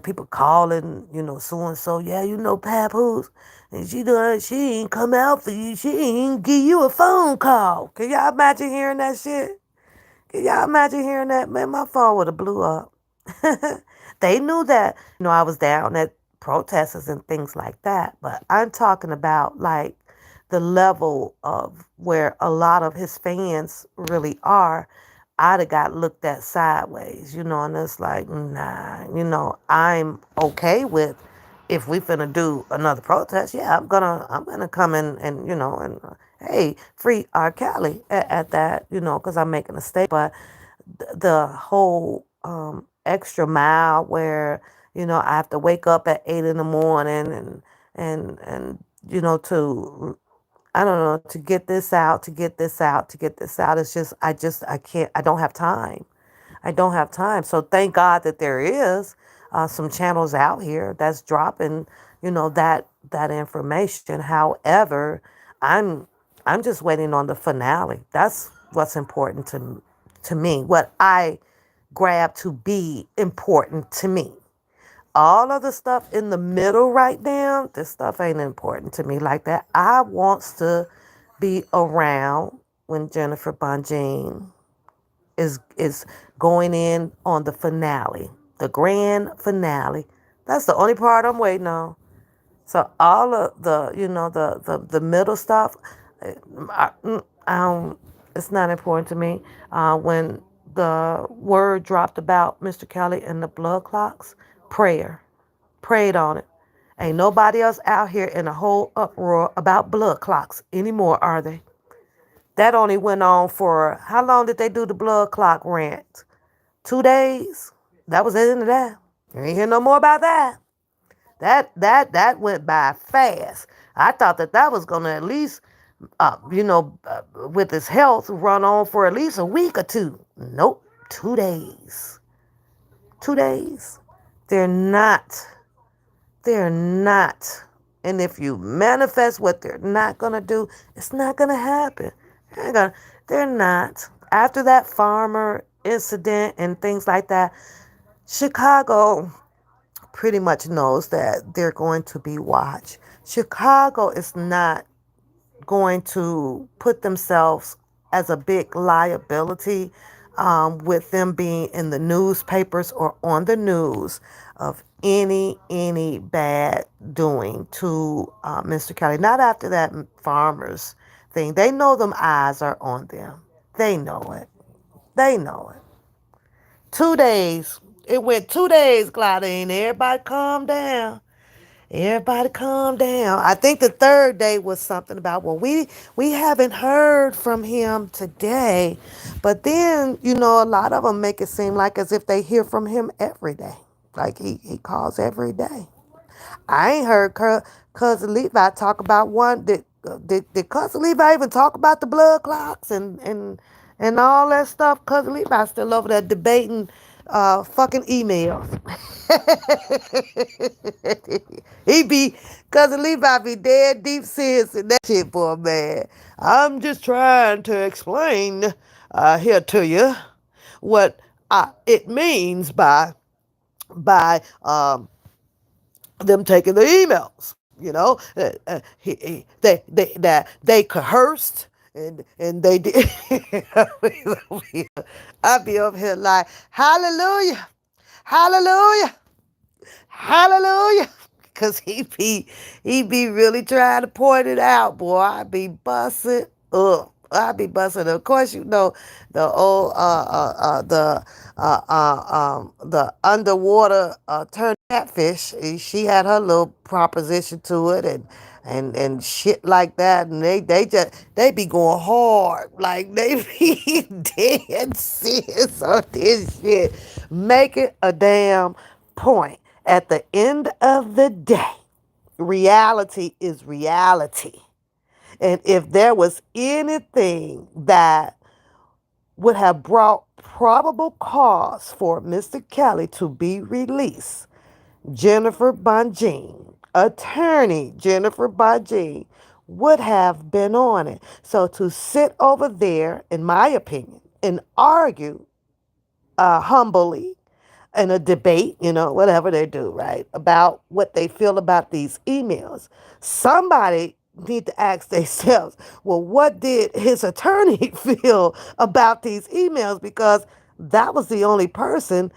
people calling, so and so, yeah, Papoose, and she ain't come out for you, she ain't give you a phone call. Can y'all imagine hearing that shit? Can y'all imagine hearing that? Man, my phone would have blew up. They knew that, I was down at protesters and things like that. But I'm talking about like the level of where a lot of his fans really are. I'd have got looked at sideways, and it's like, nah, I'm okay with if we finna do another protest. Yeah, I'm gonna come in and hey, free R. Kelly at that, because I'm making a statement. But the whole extra mile where I have to wake up at 8 in the morning and to I don't know, to get this out, to get this out, to get this out. It's just I can't, I don't have time. I don't have time. So thank God that there is some channels out here that's dropping, that information. However, I'm I'm just waiting on the finale. That's what's important to me. What I grab to be important to me. All of the stuff in the middle right now, this stuff ain't important to me like that. I wants to be around when Jennifer Bonjean is going in on the finale, the grand finale. That's the only part I'm waiting on. So all of the the middle stuff, I don't, it's not important to me. When the word dropped about Mr. Kelly and the blood clots, prayer, prayed on it. Ain't nobody else out here in a whole uproar about blood clots anymore, are they? That only went on for how long did they do the blood clock rant? 2 days. That was the end of that. You ain't hear no more about that. That went by fast. I thought that was gonna at least, with his health, run on for at least a week or two. Nope, 2 days. 2 days. They're not. They're not. And if you manifest what they're not gonna do, it's not gonna happen. They're not. After that farmer incident and things like that, Chicago pretty much knows that they're going to be watched. Chicago is not going to put themselves as a big liability with them being in the newspapers or on the news of any bad doing to Mr. Kelly. Not after that farmers thing. They know them eyes are on them. They know it. They know it. 2 days. It went 2 days, Claudine. Everybody calm down. Everybody calm down. I think the third day was something about, well, we haven't heard from him today. But then, a lot of them make it seem like as if they hear from him every day. Like he calls every day. I ain't heard Cousin Levi talk about one. Did Cousin Levi even talk about the blood clots and all that stuff? Cousin Levi's still over there debating fucking emails. He be, Cousin Levi be dead deep serious in that shit, boy, man. I'm just trying to explain here to you what it means by them taking the emails. That they coerced and they did. I be up here like, hallelujah, hallelujah, hallelujah. Cause he be really trying to point it out, boy. I be busting up. I be busting. Of course, the old the underwater turned catfish. She had her little proposition to it, and shit like that. And they be going hard, like they be dead serious on this shit. Make it a damn point. At the end of the day, reality is reality. And if there was anything that would have brought probable cause for Mr. Kelly to be released, Jennifer Bonjean, attorney Jennifer Bonjean, would have been on it. So to sit over there, in my opinion, and argue humbly in a debate, whatever they do, right, about what they feel about these emails. Somebody need to ask themselves, well, what did his attorney feel about these emails? Because that was the only person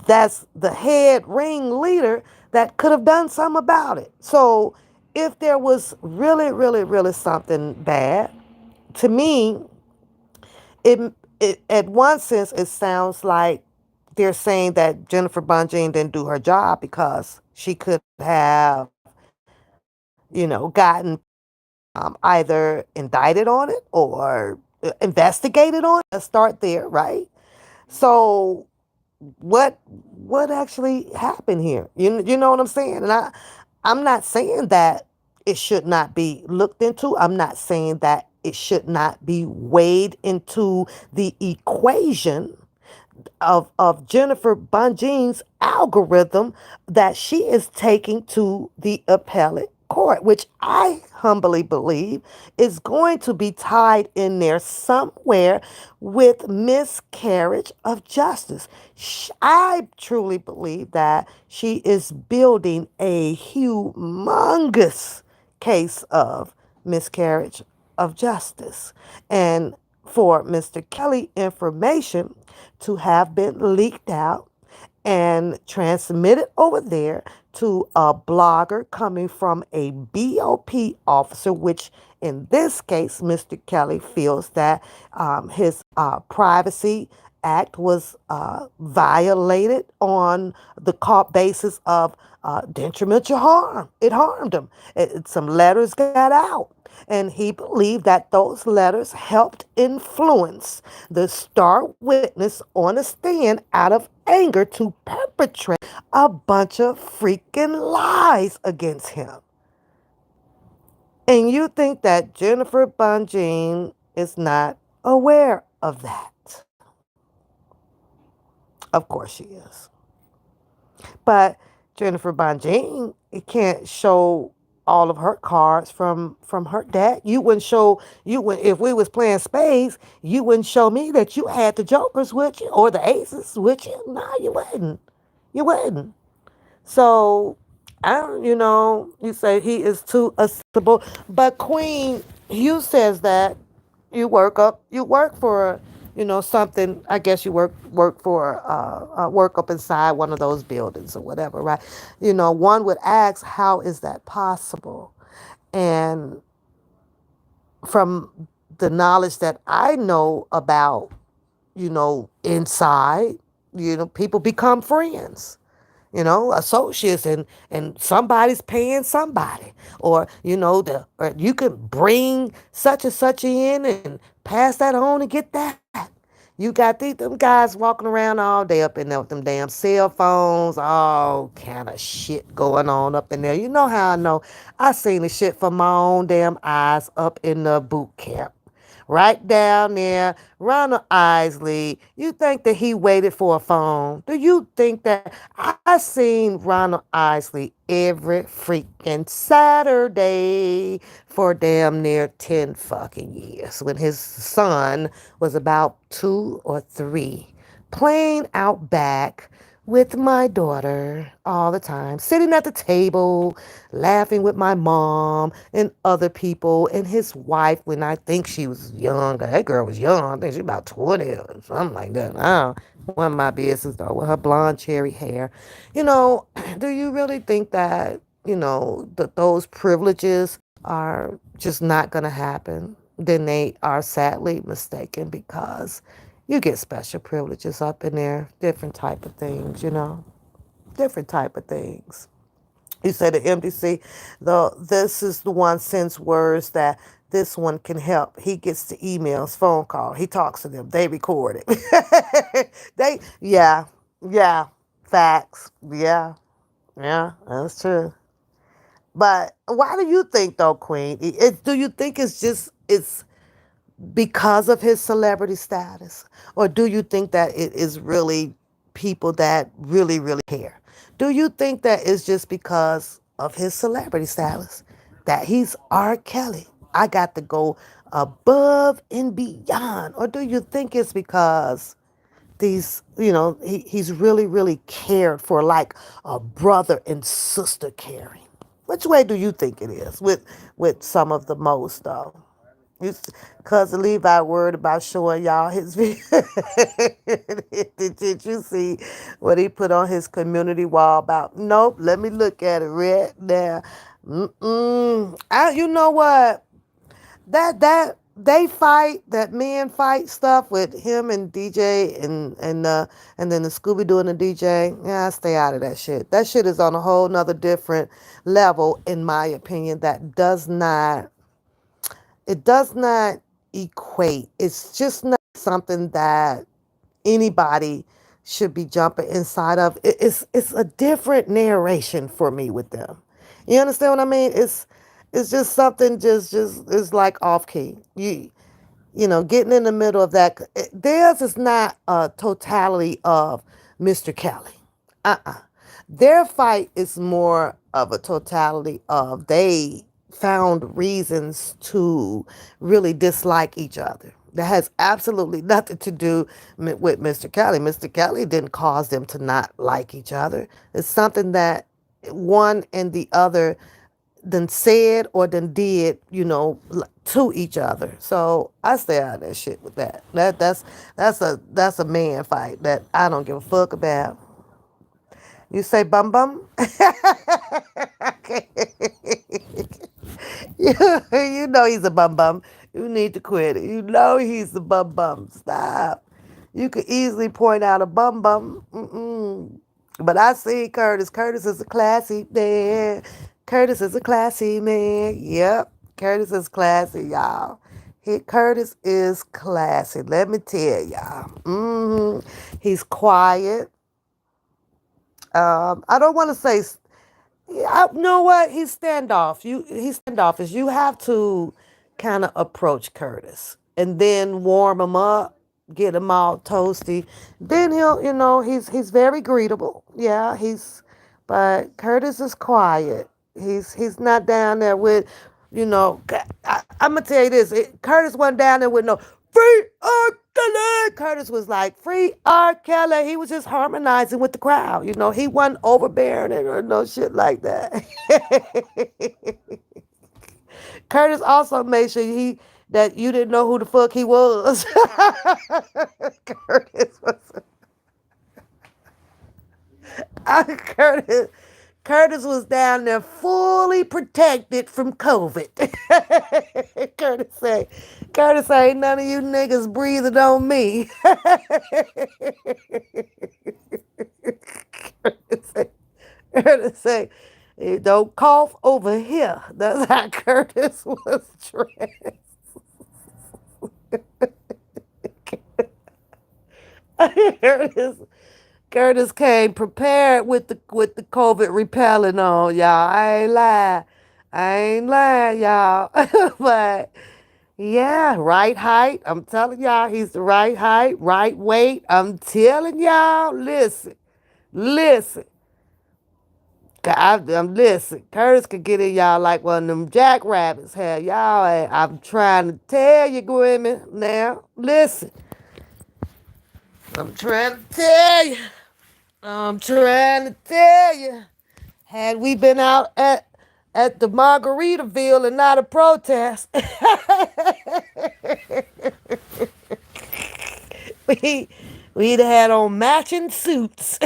that's the head ring leader that could have done something about it. So if there was really, really, really something bad, to me, it, at one sense, it sounds like they're saying that Jennifer Bonjean didn't do her job because she could have, gotten either indicted on it or investigated on it. Let's start there, right? So what actually happened here? You know what I'm saying? And I'm not saying that it should not be looked into. I'm not saying that it should not be weighed into the equation of Jennifer Bonjean's algorithm that she is taking to the appellate court, which I humbly believe is going to be tied in there somewhere with miscarriage of justice. I truly believe that she is building a humongous case of miscarriage of justice. And for Mr. Kelly information to have been leaked out and transmitted over there to a blogger coming from a BOP officer, which in this case, Mr. Kelly feels that his Privacy Act was violated on the basis of detrimental harm. It harmed him. Some letters got out. And he believed that those letters helped influence the star witness on a stand out of anger to perpetrate a bunch of freaking lies against him. And you think that Jennifer Bonjean is not aware of that? Of course she is. But Jennifer Bonjean, it can't show all of her cards from her deck. You wouldn't show you would if we was playing spades. You wouldn't show me that you had the jokers with you or the aces with you. No, you wouldn't. You wouldn't. So, you say he is too accessible. But Queen, you says that you work for, something. I guess you work for, work up inside one of those buildings or whatever, right? One would ask, how is that possible? And from the knowledge that I know about, inside, people become friends, associates, and somebody's paying somebody, or or you can bring such and such in and pass that on and get that. You got them guys walking around all day up in there with them damn cell phones, all kind of shit going on up in there. You know how I know? I seen the shit from my own damn eyes up in the boot camp. right down there. Ronald Isley, you think that he waited for a phone? Do you think that I seen Ronald Isley every freaking Saturday for damn near 10 fucking years when his son was about 2 or 3, playing out back with my daughter all the time, sitting at the table, laughing with my mom and other people, and his wife when I think she was young. That girl was young. I think she about 20 or something like that. I don't, one of my business though, with her blonde cherry hair. You know, do you really think that, those privileges are just not going to happen? Then they are sadly mistaken because you get special privileges up in there, different type of things. Different type of things. You say the MDC, though this is the one sends words that this one can help. He gets the emails, phone call. He talks to them. They record it. Yeah, facts. Yeah, that's true. But why do you think though, Queen? Do you think it's because of his celebrity status? Or do you think that it is really people that really, really care? Do you think that it's just because of his celebrity status that he's R. Kelly? I got to go above and beyond. Or do you think it's because he's really, really cared for like a brother and sister caring? Which way do you think it is with some of the most though? You, Cousin Levi worried about showing y'all his video. Did you see what he put on his community wall about? Nope, let me look at it right now. You know what? That they fight, that men fight stuff with him and DJ and then the Scooby Doo and the DJ. Yeah, I stay out of that shit. That shit is on a whole nother different level, in my opinion. It does not equate. It's just not something that anybody should be jumping inside of. It's a different narration for me with them. You understand what I mean? It's just something just is like off key. Getting in the middle of that. Theirs is not a totality of Mr. Kelly. Uh-uh. Their fight is more of a totality of they found reasons to really dislike each other. That has absolutely nothing to do with Mr. Kelly. Mr. Kelly didn't cause them to not like each other. It's something that one and the other then said or then did, to each other. So I stay out of that shit with that. That's a man fight that I don't give a fuck about. You say bum bum? You know he's a bum bum. You need to quit it. You know he's a bum bum. Stop. You could easily point out a bum bum. Mm-mm. But I see Curtis. Curtis is a classy man. Curtis is a classy man. Yep. Curtis is classy, y'all. Curtis is classy. Let me tell y'all. He's quiet. I don't want to say. Yeah, you know what? He's standoffish. You have to kind of approach Curtis and then warm him up, get him all toasty. Then he's very greetable. Yeah, but Curtis is quiet. He's not down there with, I'm gonna tell you this. Curtis wasn't down there with no free R. Kelly. Curtis was like free R. Kelly. He was just harmonizing with the crowd. He wasn't overbearing or no shit like that. Curtis also made sure that you didn't know who the fuck he was. Curtis was Curtis. Curtis was down there fully protected from COVID. Curtis say, Curtis say, ain't none of you niggas breathing on me. Curtis say, Curtis say, "Hey, don't cough over here." That's how Curtis was dressed. Curtis, Curtis came prepared with the COVID repellent on, y'all. I ain't lying, y'all. but Yeah, right height. I'm telling y'all, he's the right height, right weight. I'm telling y'all, listen, listen. I'm listen. Curtis could get in y'all like one of them jackrabbits. Hell, y'all. I'm trying to tell you, Grimmy. Now, listen. I'm trying to tell you. I'm trying to tell you. Had we been out at the Margaritaville and not a protest, we we'd have had on matching suits.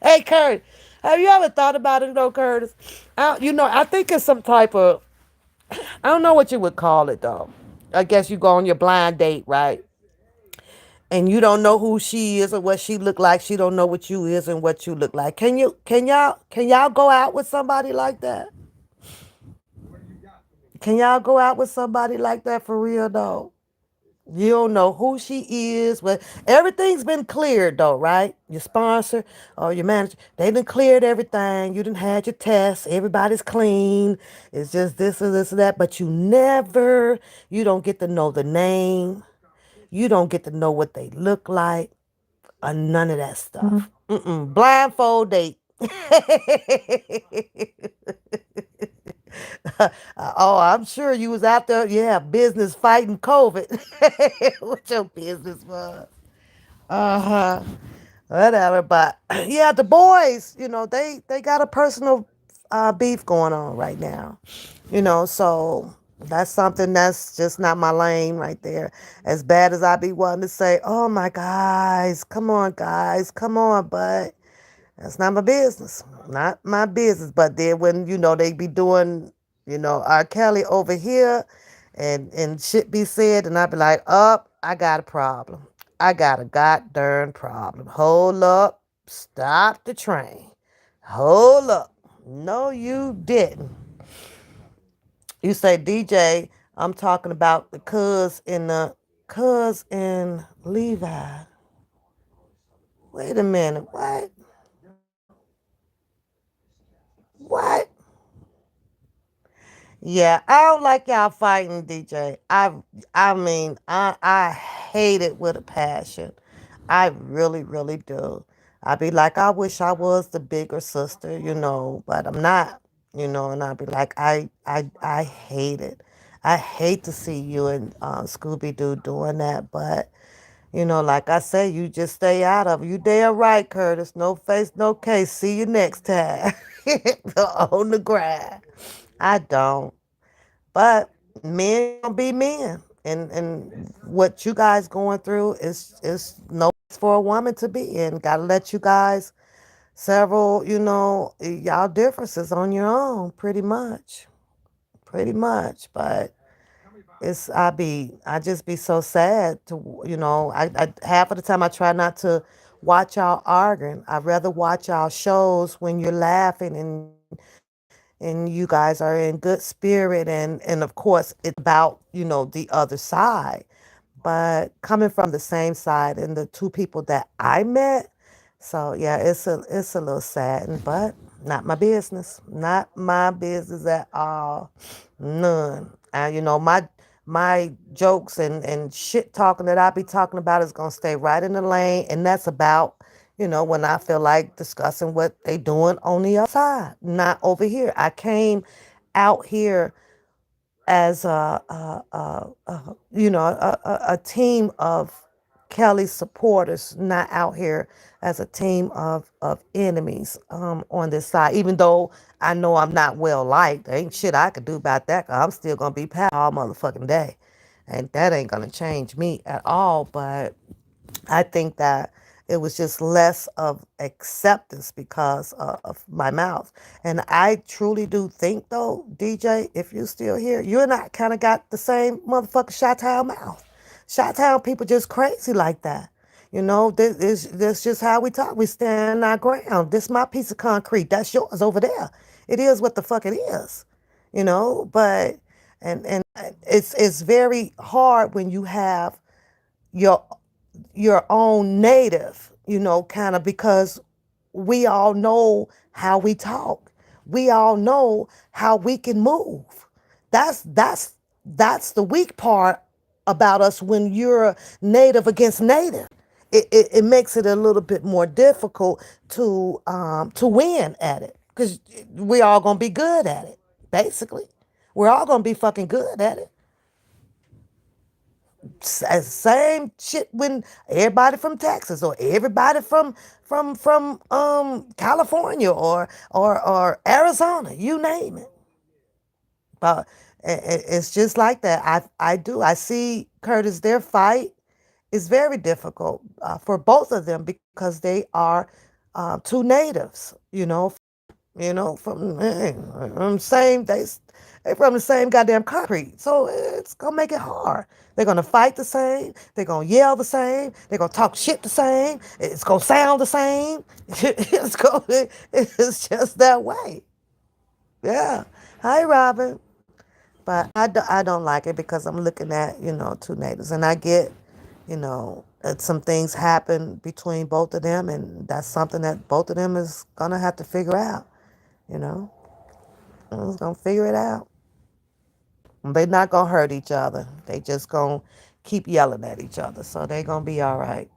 Hey, Curtis, have you ever thought about it though, Curtis? I think it's some type of, I don't know what you would call it though. I guess you go on your blind date, right? And you don't know who she is or what she look like. She don't know what you is and what you look like. Can y'all go out with somebody like that? Can y'all go out with somebody like that for real though? You don't know who she is, but everything's been cleared though, right? Your sponsor or your manager, they done cleared everything. You done had your tests. Everybody's clean. It's just this or this or that, but you don't get to know the name. You don't get to know what they look like or none of that stuff. Blindfold date. Oh, I'm sure you was out there, yeah, business fighting COVID. What your business was. Uh-huh. Whatever. But yeah, the boys, they got a personal beef going on right now. So that's something that's just not my lane right there. As bad as I be wanting to say, oh my guys, come on, but that's not my business. Not my business. But then when, they be doing, R. Kelly over here and shit be said, and I be like, up, I got a problem. I got a goddamn problem. Hold up. Stop the train. Hold up. No, you didn't. You say, DJ, I'm talking about the cuz and Levi. Wait a minute. What? What? Yeah, I don't like y'all fighting, DJ. I hate it with a passion. I really, really do. I be like, I wish I was the bigger sister, but I'm not, and I be like, I hate it. I hate to see you and Scooby Doo doing that, but like I say, you just stay out of it. You damn right, Curtis. No face, no case. See you next time on the grind. I don't. But men gonna be men. And what you guys going through is no place for a woman to be in. Gotta let you guys several, y'all differences on your own, pretty much. Pretty much. But I just be so sad to, I half of the time I try not to watch y'all arguing. I'd rather watch y'all shows when you're laughing and you guys are in good spirit, and of course it's about, the other side. But coming from the same side and the two people that I met, so yeah, it's a little sad, but not my business. Not my business at all. None. And my jokes and shit talking that I be talking about is gonna stay right in the lane, and that's about, when I feel like discussing what they doing on the other side, not over here. I came out here as a team of Kelly supporters, not out here as a team of enemies on this side. Even though I know I'm not well liked, there ain't shit I could do about that. 'Cause I'm still gonna be pal all motherfucking day, and that ain't gonna change me at all. But I think that it was just less of acceptance because of my mouth. And I truly do think, though, DJ, if you're still here, you and I kind of got the same motherfucking Chi-Town mouth. Chi-Town people just crazy like that. This just how we talk. We stand our ground. This my piece of concrete. That's yours over there. It is what the fuck it is. But and it's very hard when you have your your own native, kind of, because we all know how we talk. we all know how we can move. That's the weak part about us when you're native against native. It makes it a little bit more difficult to win at it because we all gonna be good at it. Basically, we're all gonna be fucking good at it. Same shit when everybody from Texas or everybody from California or Arizona, you name it. But it's just like that. I see Curtis. Their fight is very difficult for both of them because they are two natives. From same they from the same goddamn concrete. So it's gonna make it hard. They're gonna fight the same. They're gonna yell the same. They're gonna talk shit the same. It's gonna sound the same. It's just that way. Yeah. Hi, Robin. But I don't like it because I'm looking at, two natives. And I get, that some things happen between both of them. And that's something that both of them is going to have to figure out, you know. It's going to figure it out. They're not going to hurt each other. They just going to keep yelling at each other. So they're going to be all right.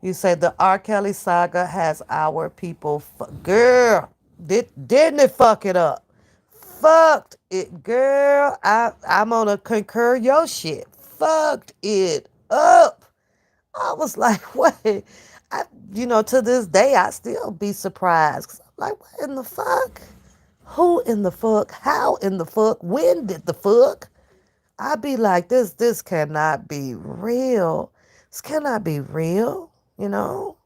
You say the R. Kelly saga has our people. Girl, didn't it fuck it up? Fucked it, girl. I'm gonna concur your shit. Fucked it up. I was like, wait. I, to this day, I still be surprised. 'Cause I'm like, what in the fuck? Who in the fuck? How in the fuck? When did the fuck? I be like, this cannot be real. This cannot be real, you know?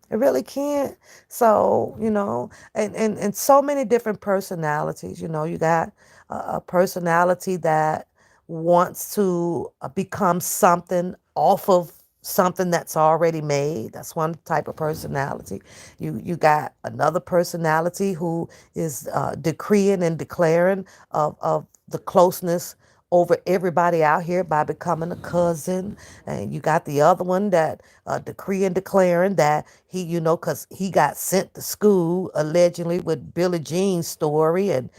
It really can't. So, and so many different personalities. You got a personality that wants to become something off of something that's already made. That's one type of personality. You got another personality who is decreeing and declaring of the closeness over everybody out here by becoming a cousin. And you got the other one that decree and declaring that he, because he got sent to school allegedly with Billie Jean's story, and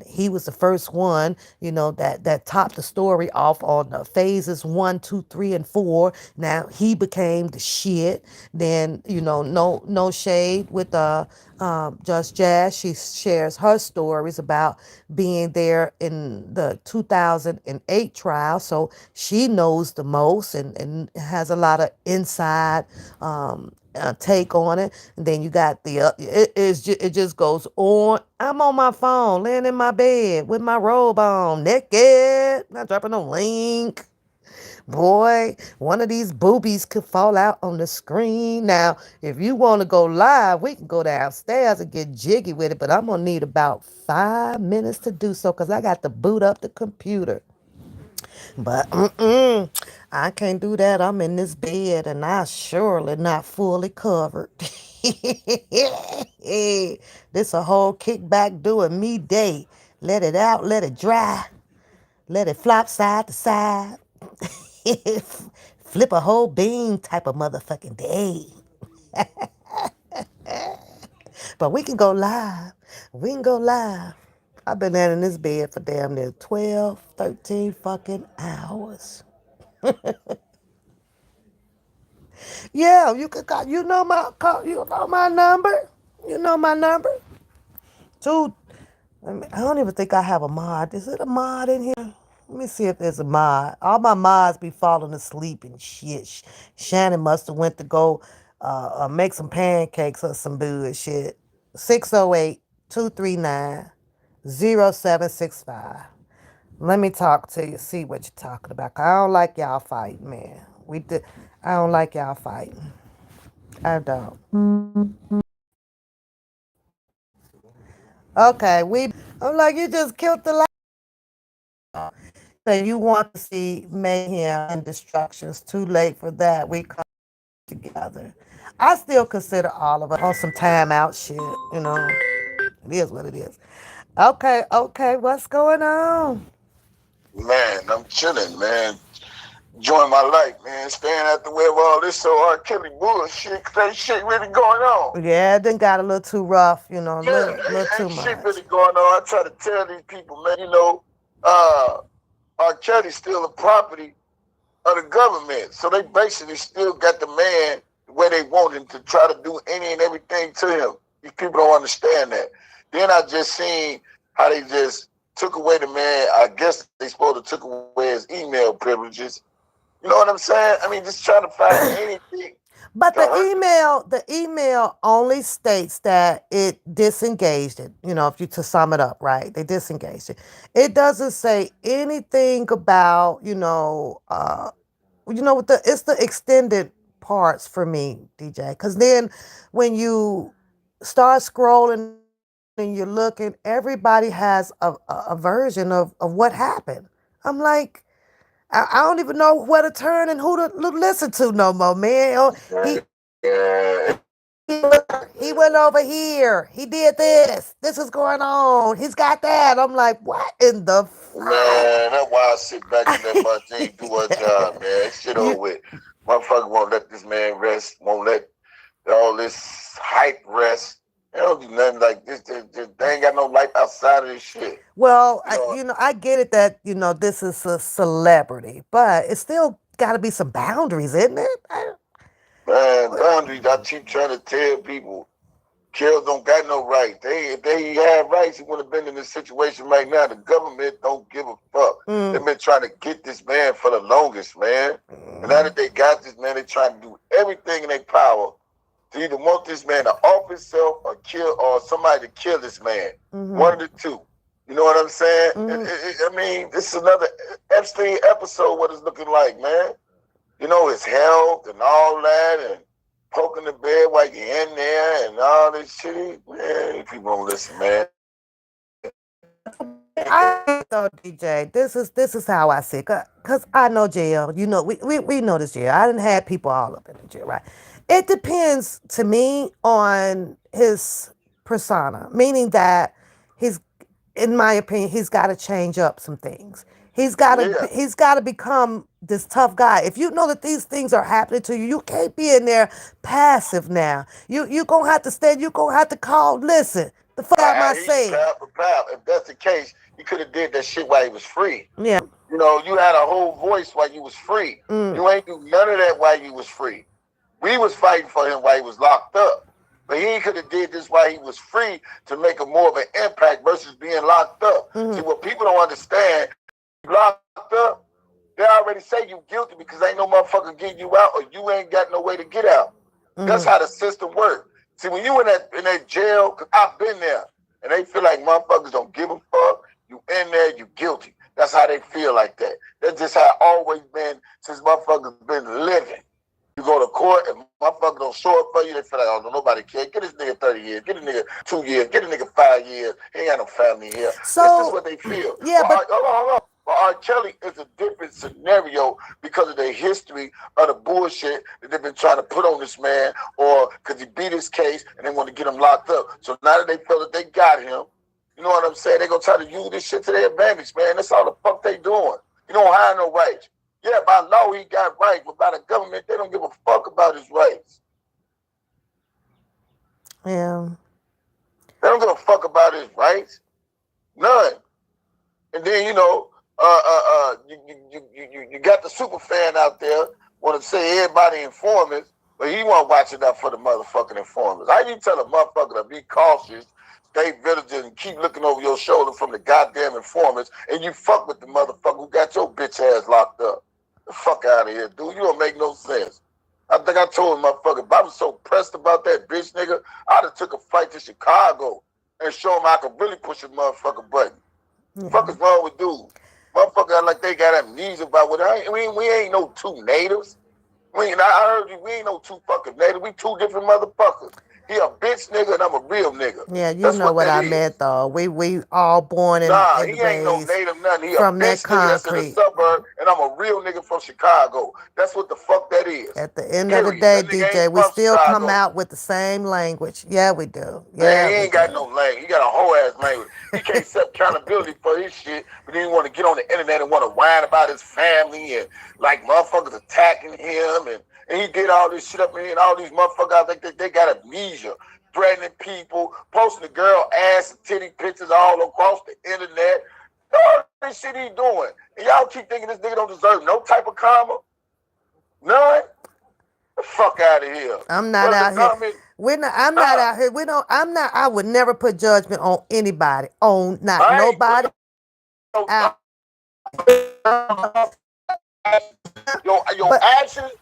he was the first one, that topped the story off on phases 1, 2, 3, and 4. Now he became the shit. Then, no shade with Just Jazz. She shares her stories about being there in the 2008 trial. So she knows the most and has a lot of inside take on it. And then you got it just goes on. I'm on my phone, laying in my bed with my robe on, naked, not dropping no link. Boy, one of these boobies could fall out on the screen. Now, if you want to go live, we can go downstairs and get jiggy with it, but I'm going to need about 5 minutes to do so because I got to boot up the computer. But I can't do that. I'm in this bed and I surely not fully covered. This a whole kickback doing me day. Let it out, let it dry, let it flop side to side. Flip a whole bean type of motherfucking day. But we can go live. We can go live. I've been laying in this bed for damn near 12, 13 fucking hours. Yeah, you could call. You know my number. You know my number. Two. I don't even think I have a mod. Is it a mod in here? Let me see if there's a mod. All my mods be falling asleep and shit. Shannon must have went to go make some pancakes or some bullshit. 608-239-0765. Let me talk to you, see what you're talking about. 'Cause I don't like y'all fighting, man. I don't like y'all fighting. I don't. Okay, I'm like, you just killed the so you want to see mayhem and destruction. It's too late for that. We come together. I still consider all of us on some timeout shit. It is what it is. Okay, what's going on? Man, I'm chilling, man. enjoying my life, man. Staying out the way of all this so R. Kelly bullshit, 'cause that shit really going on. Yeah, it done got a little too rough, a Yeah, little too ain't shit much. really going on. I try to tell these people, man, uh, R. Kelly's still a property of the government. So they basically still got the man where they want him to try to do any and everything to him. These people don't understand that. Then I just seen how they just took away the man. I guess they supposed to took away his email privileges. You know what I'm saying? I mean, just trying to find anything But to hurt the the email only states that it disengaged it. If you to sum it up, right? They disengaged it. It doesn't say anything about, with it's the extended parts for me, DJ. Because then when you start scrolling and you're looking, everybody has a version of what happened. I'm like, I don't even know where to turn and who to listen to no more, man. Oh, he went over here. He did this. This is going on. He's got that. I'm like, what in the fuck? man. That's why I sit back and let my thing do her job, man. Shit you, over with. Motherfucker won't let this man rest. Won't let all this hype rest. They don't do nothing like this. They ain't got no life outside of this shit. well, You know, I get it that this is a celebrity, but it's still got to be some boundaries, isn't it? man, boundaries. I keep trying to tell people, kills don't got no rights. If they had rights, he would have been in this situation right now. The government don't give a fuck. Mm, They've been trying to get this man for the longest, man. And now that they got this man, they trying to do everything in their power to either want this man to off himself or kill or somebody to kill this man. mm-hmm, One of the two. You know what I'm saying? mm-hmm. I mean, this is another Epstein episode. What it's looking like, man. His health and all that, and poking the bed while you're in there and all this shit. Man, people don't listen, man. I get it though, DJ. This is how I see it. Cause I know jail. We know this jail. I didn't have people all up in the jail, right? It depends to me on his persona, meaning that he's, in my opinion, he's got to change up some things. Yeah. He's got to become this tough guy. If you know that these things are happening to you, you can't be in there passive now. You gonna have to stand. You gonna have to call. Listen, the fuck out I my hear you, say. pal, for pal. If that's the case, he could have did that shit while he was free. Yeah. You had a whole voice while you was free. Mm, You ain't do none of that while you was free. We was fighting for him while he was locked up. But he could have did this while he was free to make a more of an impact versus being locked up. See, mm, what people don't understand, you locked up, they already say you guilty because ain't no motherfucker getting you out or you ain't got no way to get out. That's how mm, the system works. See, when you in that jail, cause I've been there, and they feel like motherfuckers don't give a fuck. You in there, you guilty. That's how they feel like that. That's just how it always been since motherfuckers been living. You go to court and motherfucker don't show up for you, they feel like, oh, no, nobody care. Get this nigga 30 years, get a nigga 2 years, get a nigga 5 years. He ain't got no family here. It's just So what they feel. yeah, But but hold on. But R. Kelly is a different scenario because of the history of the bullshit that they've been trying to put on this man, or because he beat his case and they want to get him locked up. So now that they feel that they got him, you know what I'm saying? They're gonna try to use this shit to their advantage, man. That's all the fuck they doing. You don't have no rights. Yeah, by law he got rights, but by the government they don't give a fuck about his rights. yeah, They don't give a fuck about his rights. None. And then you got the super fan out there want to say everybody informants, but he won't watch enough for the motherfucking informants. How you tell a motherfucker to be cautious, stay vigilant, and keep looking over your shoulder from the goddamn informants, and you fuck with the motherfucker who got your bitch ass locked up? The fuck out of here, dude. You don't make no sense. I think I told him, motherfucker, if I was so pressed about that bitch nigga, I'd have took a flight to Chicago and show him I could really push a motherfucker button. Fuck yeah. is wrong with dudes? Motherfucker act like they got amnesia about what we ain't no two natives. I heard you, we ain't no two fucking natives. We two different motherfuckers. He a bitch nigga and I'm a real nigga. Yeah, you That's know what what that I is. meant though. We all born Nah, and he ain't no raised native nothing. He a from that bitch nigga that's in the concrete. suburb, and I'm a real nigga from Chicago. That's what the fuck that is. At the end of the Period. day, That nigga ain't DJ, we from still come Chicago. out with the same language. Yeah, we do. Man, Yeah, he we ain't got do. no language. He got a whole ass language. He can't accept accountability for his shit, but then he want to get on the internet and want to whine about his family and like motherfuckers attacking him and he did all this shit up in here and all these motherfuckers I think they got amnesia, threatening people, posting the girl ass and titty pictures all across the internet. All this shit he doing. And y'all keep thinking this nigga don't deserve no type of karma? None? The fuck out of here. I'm not Whether the out here. government, We're not. I'm not uh, out here. We don't. I'm not. I would never put judgment on anybody. On not I ain't putting nobody out. your But actions,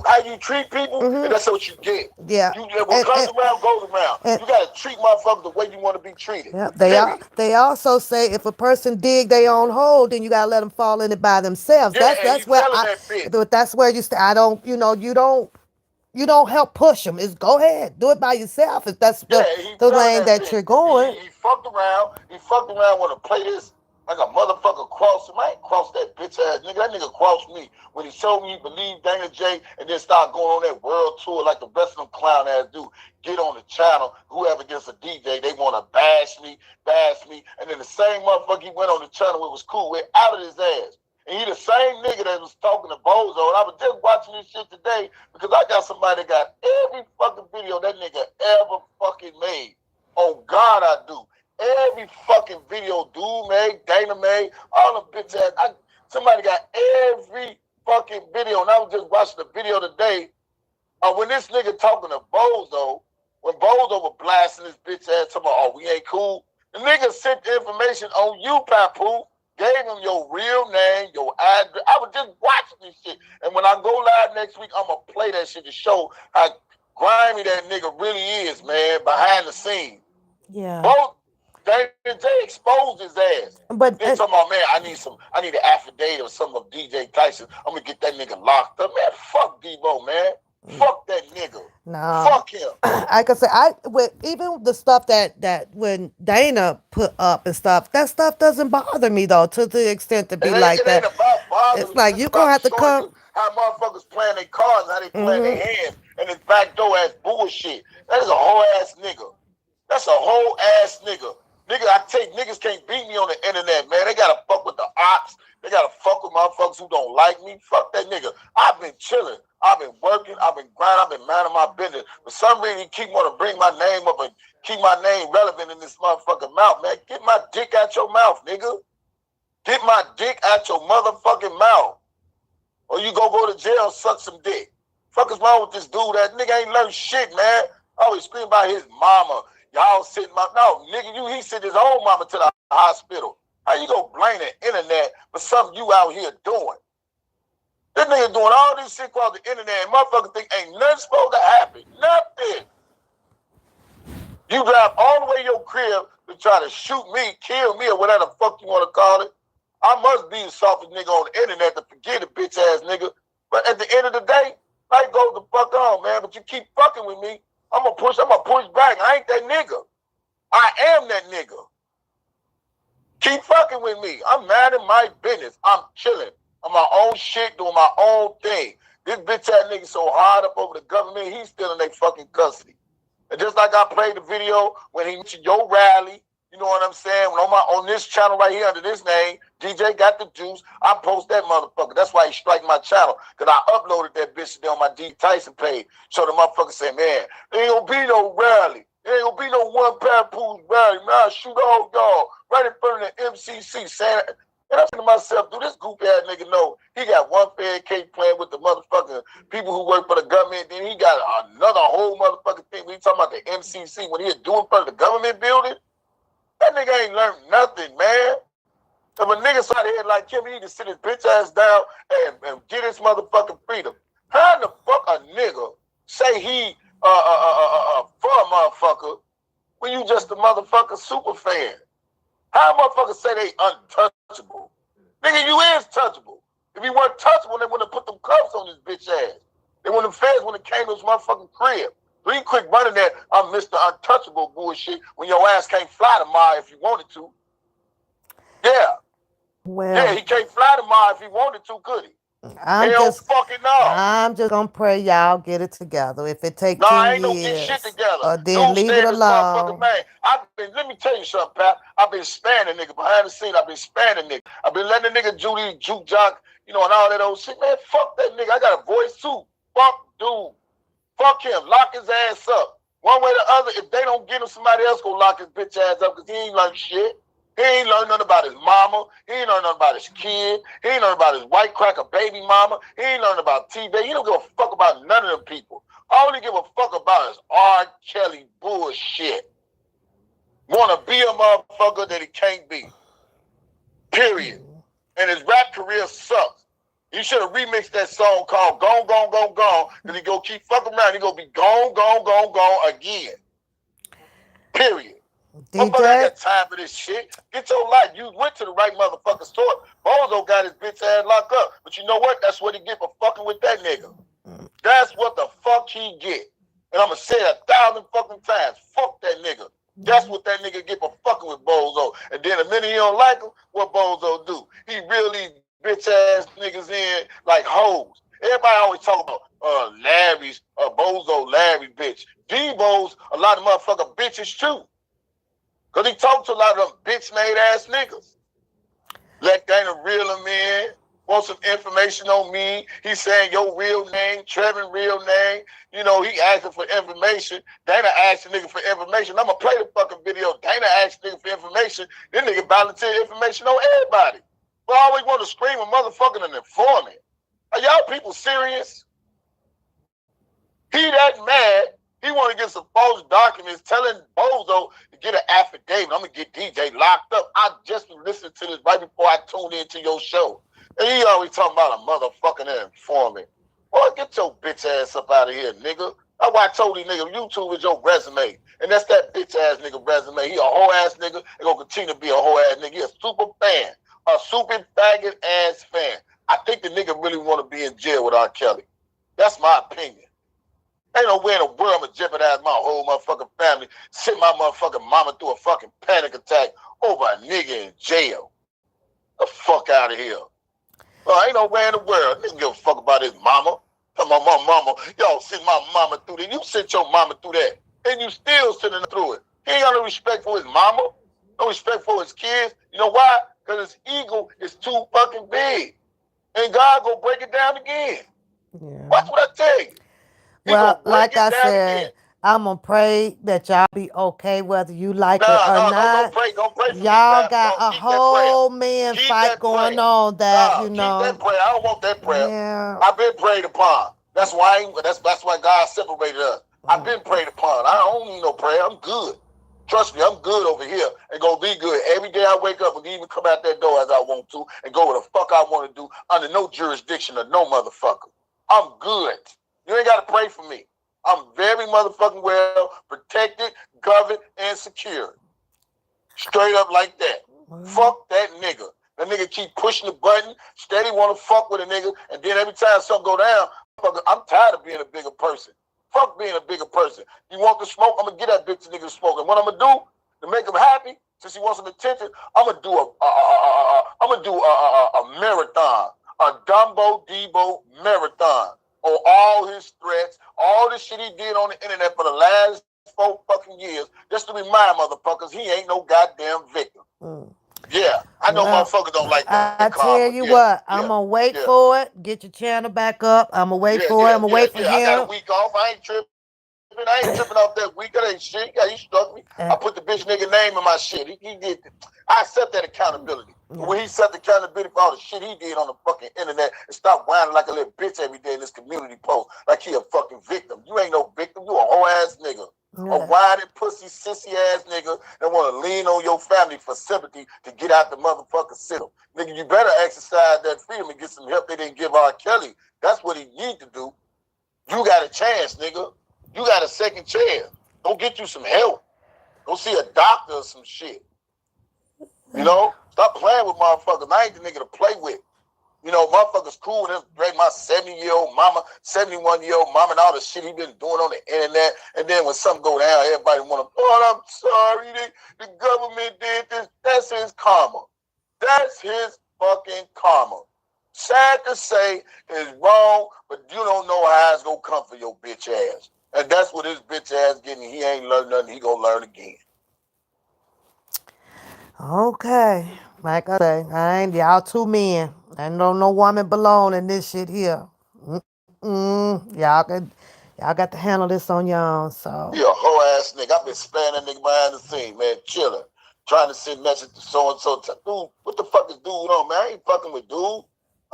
how you treat people, and that's what you get. yeah, You what and comes and around goes around. and You gotta treat motherfuckers the way you want to be treated. yeah, Period. they also say if a person dig their own hole, then you gotta let them fall in it by themselves. Yeah, and he That's where fell in that bitch. but that's where you stay. I don't. You don't help push them. It's go ahead, do it by yourself. If that's Yeah, and he the fell in lane that that bitch. you're going. He fucked around. He fucked around want to play this like a motherfucker cross him. I ain't crossed that bitch ass nigga. That nigga crossed me when he showed me he believed Dana J and then start going on that world tour like the rest of them clown ass do. Get on the channel. Whoever gets a DJ, they want to bash me. And then the same motherfucker he went on the channel with was cool with out of his ass. And he the same nigga that was talking to Bozo. And I was just watching this shit today because I got somebody that got every fucking video that nigga ever fucking made. Oh God, I do. Every fucking video dude made, Dana made, all them bitch ass. Somebody got every fucking video. And I was just watching the video today. When this nigga talking to Bozo, when Bozo was blasting his bitch ass, talking about, oh, we ain't cool. The nigga sent the information on you, Papu. Gave him your real name, your address. I was just watching this shit. And when I go live next week, I'm going to play that shit to show how grimy that nigga really is, man, behind the scenes. Yeah. Both Dana J exposed his ass. But Then talking about, man, I need an affidavit or something of DJ Tyson. I'm going to get that nigga locked up. Man, fuck Debo, man. Fuck that nigga. no, Fuck him. like I said, with even the stuff that when Dana put up and stuff, that stuff doesn't bother me though to the extent to be like It ain't that. about It's bothering me. like It's you gonna about have to showing come. you how motherfuckers playing their cards and how they playing their hands and this backdoor ass bullshit. That is a whole ass nigga. That's a whole ass nigga. Nigga, I take niggas can't beat me on the internet, man. They gotta fuck with the ops. They gotta fuck with motherfuckers who don't like me. Fuck that nigga. I've been chilling. I've been working. I've been grinding. I've been minding my business. For some reason, he keep want to bring my name up and keep my name relevant in this motherfucking mouth, man. Get my dick out your mouth, nigga. Get my dick out your motherfucking mouth. Or you go to jail and suck some dick. Fuck is wrong with this dude? That nigga ain't learned shit, man. Always scream about his mama. Y'all sitting my no, nigga, he sent his own mama to the hospital. How you gonna blame the internet for something you out here doing? This nigga doing all this shit called the internet and motherfuckers think ain't nothing supposed to happen. Nothing. You drive all the way to your crib to try to shoot me, kill me, or whatever the fuck you want to call it. I must be the softest nigga on the internet to forget a bitch ass nigga. But at the end of the day, life goes the fuck on, man. But you keep fucking with me, I'm gonna push back. I ain't that nigga. I am that nigga. Keep fucking with me. I'm mad in my business. I'm chilling. I'm my own shit, doing my own thing. This bitch ass nigga so hard up over the government, he's still in their fucking custody. And just like I played the video when he mentioned your rally, you know what I'm saying? When on this channel right here under this name, DJ Got the Juice, I post that motherfucker. That's why he strike my channel. Because I uploaded that bitch today on my D Tyson page. So the motherfucker said, man, there ain't gonna be no rally. There ain't gonna be no one Papoose rally. Man, I'll shoot all y'all right in front of the MCC. Saying, and I'm saying to myself, do this goop ass nigga know he got one Fed cake playing with the motherfucking people who work for the government. Then he got another whole motherfucking thing. We talking about the MCC when he doing for the government building. That nigga ain't learned nothing, man. If a nigga started here like him, he need to sit his bitch ass down and get his motherfucking freedom. How in the fuck a nigga say he for a motherfucker when you just a motherfucker super fan? How motherfuckers say they untouchable? Nigga, you is touchable. If you weren't touchable, they wouldn't have put them cuffs on his bitch ass. They wouldn't have feds when it came to his motherfucking crib. So you quick running that I'm Mr. Untouchable bullshit when your ass can't fly tomorrow if you wanted to. Yeah. Yeah, Well, he can't fly tomorrow if he wanted to, could he? I'm Hell just fucking no. I'm just gonna pray y'all get it together. If it take No, I 10 ain't no get shit years, together. then Dude leave stay it in this motherfucking alone. man. Let me tell you something, Pat. I've been spanning nigga behind the scene. I've been spanning nigga. I've been letting the nigga Judy juke jock, and all that old shit. Man, fuck that nigga. I got a voice too. Fuck dude. Fuck him. Lock his ass up. One way or the other, if they don't get him, somebody else gonna lock his bitch ass up because he ain't learned shit. He ain't learned nothing about his mama. He ain't learned nothing about his kid. He ain't learned about his white cracker baby mama. He ain't learned about TV. He don't give a fuck about none of them people. All he give a fuck about is R. Kelly bullshit. Wanna be a motherfucker that he can't be. Period. And his rap career sucks. He should have remixed that song called Gone, Gone, Gone, Gone, because he gonna keep fucking around. He gonna be gone, gone, gone, gone again. Period. Motherfucker ain't DJ, got time for this shit. Get your life. You went to the right motherfucker store. Bozo got his bitch ass locked up. But you know what? That's what he get for fucking with that nigga. That's what the fuck he get. And I'm gonna say it 1,000 fucking times. Fuck that nigga. That's what that nigga get for fucking with Bozo. And then the minute you don't like him, what Bozo do? He really bitch ass niggas in like hoes. Everybody always talk about Larry's, Bozo, Larry bitch. Debo's a lot of motherfucking bitches too. Cause he talked to a lot of them bitch made ass niggas. Let Dana reel him in. Want some information on me. He's saying your real name, Trevin real name. He asking for information. Dana asked the nigga for information. I'm gonna play the fucking video. Dana asked the nigga for information. This nigga volunteer information on everybody. But I always want to scream a motherfucking an informant. Are y'all people serious? He that mad. He want to get some false documents telling Bozo to get an affidavit. I'm going to get DJ locked up. I just listened to this right before I tuned into your show. And he always talking about a motherfucking informant. Boy, get your bitch ass up out of here, nigga. That's why I told these niggas, YouTube is your resume. And that's that bitch ass nigga resume. He a whole ass nigga and gonna continue to be a whole ass nigga. He a super fan. A super faggot ass fan. I think the nigga really want to be in jail with R. Kelly. That's my opinion. Ain't no way in the world I'm gonna jeopardize my whole motherfucking family, send my motherfucking mama through a fucking panic attack over a nigga in jail. The fuck out of here. Well, ain't no way in the world. Nigga give a fuck about his mama. Come on, my mama. Y'all send my mama through that. You sent your mama through that. And you still sending her through it. He ain't got no respect for his mama. No respect for his kids. You know why? Because his ego is too fucking big. And God gonna break it down again. yeah. Watch what I tell you. He Well, gonna break like it I down again. said, I'm gonna pray that y'all be okay whether you like it Nah, or no, don't not. pray. Don't pray for me, Y'all Pat. got Don't a keep that prayer. whole man Keep fight that going prayer. on that, Nah, keep that prayer. I don't want that prayer. yeah. I've been prayed upon. That's why that's why God separated us. I've been prayed upon. I don't need no prayer. I'm good. Trust me, I'm good over here and gonna be good. Every day I wake up and even come out that door as I want to and go where the fuck I want to do under no jurisdiction of no motherfucker. I'm good. You ain't gotta pray for me. I'm very motherfucking well protected, governed, and secured. Straight up like that. Fuck that nigga. That nigga keep pushing the button, steady want to fuck with a nigga, and then every time something go down, I'm tired of being a bigger person. Fuck being a bigger person. You want the smoke? I'm gonna get that bitch nigga to smoke. And what I'm gonna do to make him happy, since he wants some attention, I'm gonna do a marathon, a Dumbo Debo marathon on all his threats, all the shit he did on the internet for the last 4 fucking years, just to remind motherfuckers he ain't no goddamn victim. Yeah, I know Well, motherfuckers don't like that I tell karma. you Yeah, what, I'm yeah, gonna wait yeah, for it. Get your channel back up. I'm gonna wait yeah, for it. yeah, I'm gonna yeah, wait for yeah. I got a him. week off. I ain't tripping. I ain't tripping off that week. That ain't shit. Yeah, he struck me. I And put the bitch nigga name in my shit. He did. I accept that accountability. But yeah, when he accept accountability for all the shit he did on the fucking internet and stop whining like a little bitch every day in this community post, like he a fucking victim. You ain't no victim. You a whole ass nigga. A yeah, whining pussy sissy ass nigga that want to lean on your family for sympathy to get out the motherfucking system. Nigga, you better exercise that freedom and get some help they didn't give R. Kelly. That's what he need to do. You got a chance, nigga. You got a second chance. Go get you some help. Go see a doctor or some shit. Stop playing with motherfuckers. I ain't the nigga to play with. Motherfuckers motherfuckers cool with him, bring my 70-year-old mama, 71-year-old mama, and all the shit he been doing on the internet. And then when something go down, everybody want to, oh, I'm sorry, the government did this. That's his karma. That's his fucking karma. Sad to say, it's wrong, but you don't know how it's gonna come for your bitch ass. And that's what his bitch ass getting. He ain't learned nothing. He gonna learn again. Okay. Like I say, I ain't y'all two men. I know no woman belong in this shit here. Y'all got to handle this on your own. So He a hoe ass nigga. I been sparing that nigga behind the scene, man, chilling, trying to send message to so and so. Dude, what the fuck is dude on, man? I ain't fucking with dude.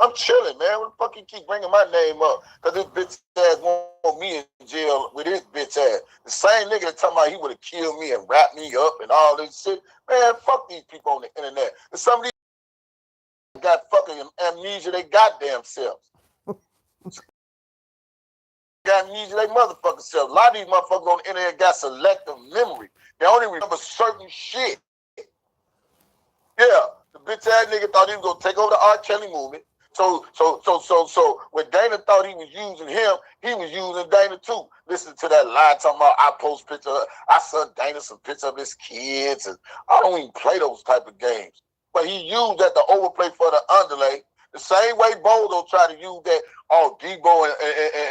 I'm chilling, man. What the fuck you keep bringing my name up? Cause this bitch ass want me in jail with his bitch ass. The same nigga that talking about he would have killed me and wrapped me up and all this shit. Man, fuck these people on the internet. And some of these got fucking amnesia they goddamn selves. Got amnesia they motherfucking selves. A lot of these motherfuckers on the internet got selective memory. They only remember certain shit. Yeah, the bitch ass nigga thought he was gonna take over the R. Kelly movement. So when Dana thought he was using him, he was using Dana too. Listen to that line talking about I post picture. I sent Dana some pictures of his kids, and I don't even play those type of games. But he used that to overplay for the underlay. The same way Bozo tried to use that, oh, Debo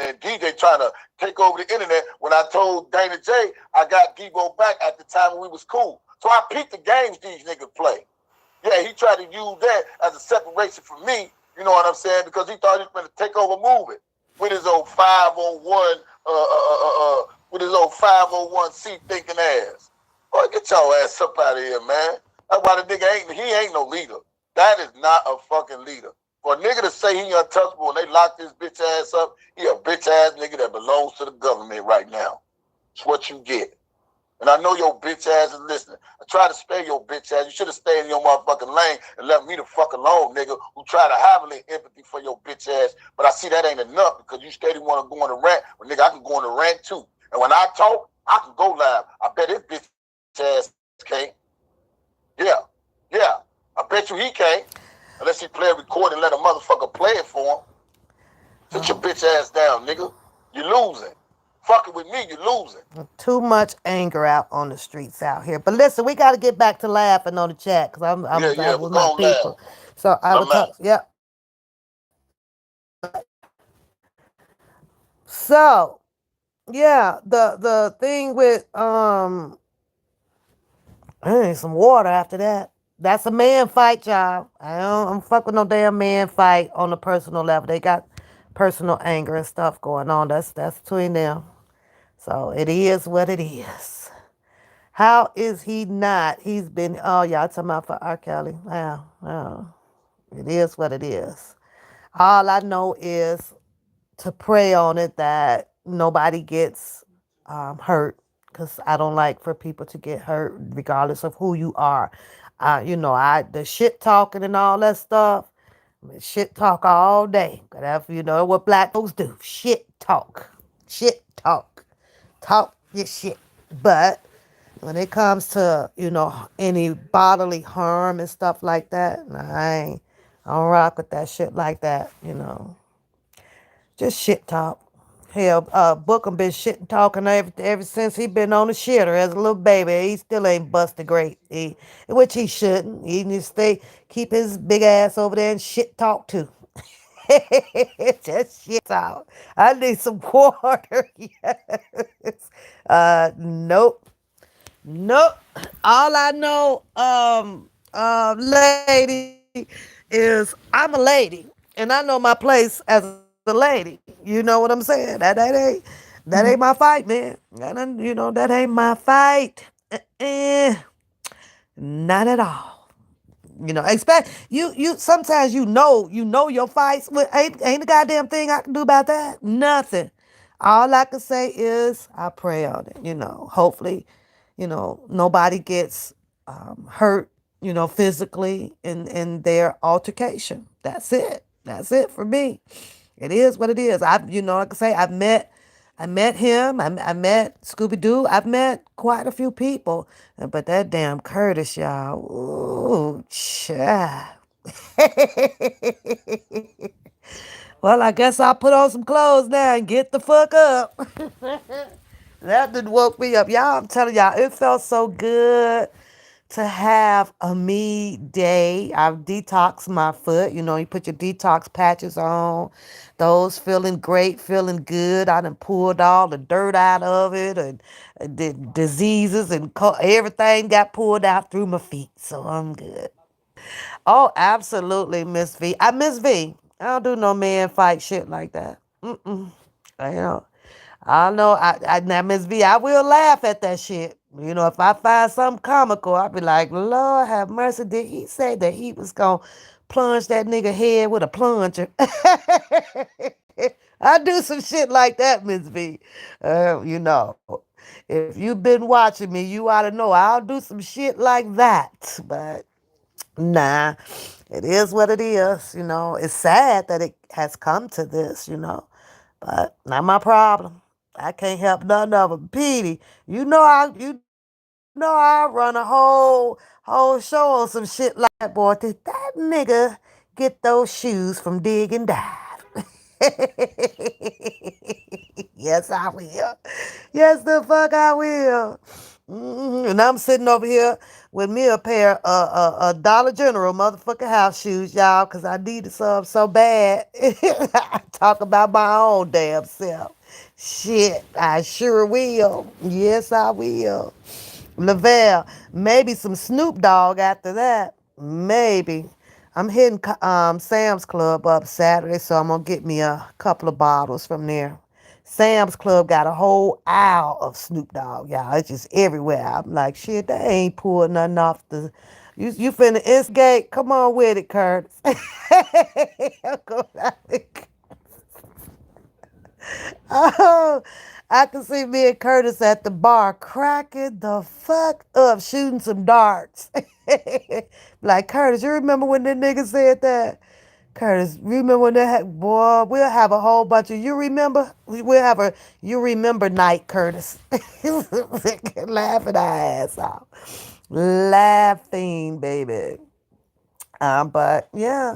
and DJ trying to take over the internet. When I told Dana J, I got Debo back at the time we was cool. So I peeped the games these niggas play. Yeah, he tried to use that as a separation from me, you know what I'm saying? Because he thought he was going to take over moving with his old 501, with his old 501c thinking ass. Boy, get your ass up out of here, man. That's why the nigga ain't no leader. That is not a fucking leader. For a nigga to say he untouchable and they lock this bitch ass up, he a bitch ass nigga that belongs to the government right now. It's what you get. And I know your bitch ass is listening. I try to spare your bitch ass. You should have stayed in your motherfucking lane and left me the fuck alone, nigga, who try to have a little empathy for your bitch ass. But I see that ain't enough because you steady want to go on a rant. Well, nigga, I can go on a rant too. And when I talk, I can go live. I bet his bitch ass can't. Yeah. Yeah. I bet you he can't. Unless he play a record and let a motherfucker play it for him. Sit your bitch ass down, nigga. You losing. Fucking with me, you losing. too much anger out on the streets out here. But listen, we got to get back to laughing on the chat because I We're with my gonna laugh. people. So I I'm would out. talk. Yep. So yeah, the thing with I need some water after that. That's a man fight, y'all. I'm fuck with no damn man fight on a personal level. They got personal anger and stuff going on. That's between them. So it is what it is. How is he not? He's been, oh, y'all talking about for R. Kelly. Wow. Oh, it is what it is. All I know is to pray on it that nobody gets hurt because I don't like for people to get hurt regardless of who you are. The shit talking and all that stuff, shit talk all day. Whatever, you know what black folks do. Shit talk. Shit talk. Talk your shit. But when it comes to, any bodily harm and stuff like that, nah, I don't rock with that shit like that. Just shit talk. Hell, Bookham been shit and talking ever since he been on the shitter as a little baby. He still ain't busted great. Which he shouldn't. He needs to keep his big ass over there and shit talk too. Just shit talk. I need some water. Yes. Nope. Nope. All I know, lady, is I'm a lady, and I know my place as a lady. You know what I'm saying? That ain't my fight, man. That ain't my fight. Not at all. Expect you sometimes you know your fights. Well, ain't the goddamn thing I can do about that. Nothing. All I can say is I pray on it. Hopefully, nobody gets hurt. Physically in their altercation. That's it for me. It is what it is. Like I say, I met him. I met Scooby Doo. I've met quite a few people, but that damn Curtis, y'all. Ooh, child. Well, I guess I'll put on some clothes now and get the fuck up. That did woke me up. Y'all, I'm telling y'all, it felt so good to have a me day. I've detoxed my foot. You know, you put your detox patches on. Those feeling great, feeling good. I done pulled all the dirt out of it and the diseases and everything got pulled out through my feet. So I'm good. Oh, absolutely, Miss V. I Miss V. I don't do no man fight shit like that. Mm-mm. You know, I know. Now Miss V. I will laugh at that shit. You know, if I find something comical, I'll be like, Lord have mercy. Did he say that he was gonna plunge that nigga head with a plunger? I do some shit like that, Miss V. You know, if you've been watching me, you ought to know I'll do some shit like that. But nah, it is what it is. You know, it's sad that it has come to this. But not my problem. I can't help none of them. Petey, you know I run a whole show on some shit like that, boy. Did that nigga get those shoes from Dig and Dive? Yes, I will. Yes, the fuck I will. And I'm sitting over here with me a pair of Dollar General motherfucking house shoes, y'all, because I needed some so bad. I talk about my own damn self. Shit, I sure will. Yes, I will. Lavelle, maybe some Snoop Dogg after that. Maybe. I'm hitting Sam's Club up Saturday, so I'm gonna get me a couple of bottles from there. Sam's Club got a whole aisle of Snoop Dogg, y'all. It's just everywhere. I'm like, shit, they ain't pulling nothing off the. You finna instigate? Come on with it, Curtis. Go down there. Oh, I can see me and Curtis at the bar cracking the fuck up, shooting some darts. Like, Curtis, you remember when that nigga said that? Curtis, remember when that boy, we'll have a whole bunch of you remember? We'll have a you remember night, Curtis. Laughing our ass off. Laughing, baby. But yeah,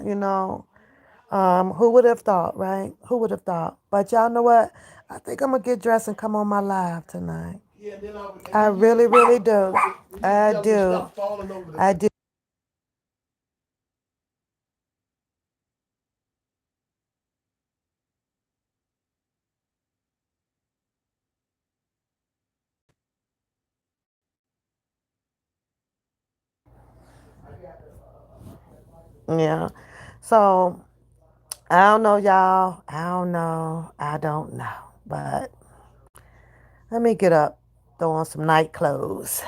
who would have thought, right? Who would have thought? But y'all know what? I think I'm gonna get dressed and come on my live tonight. I really, really do. I do. I do. Yeah. So I don't know, y'all. I don't know. I don't know. But let me get up, throw on some night clothes,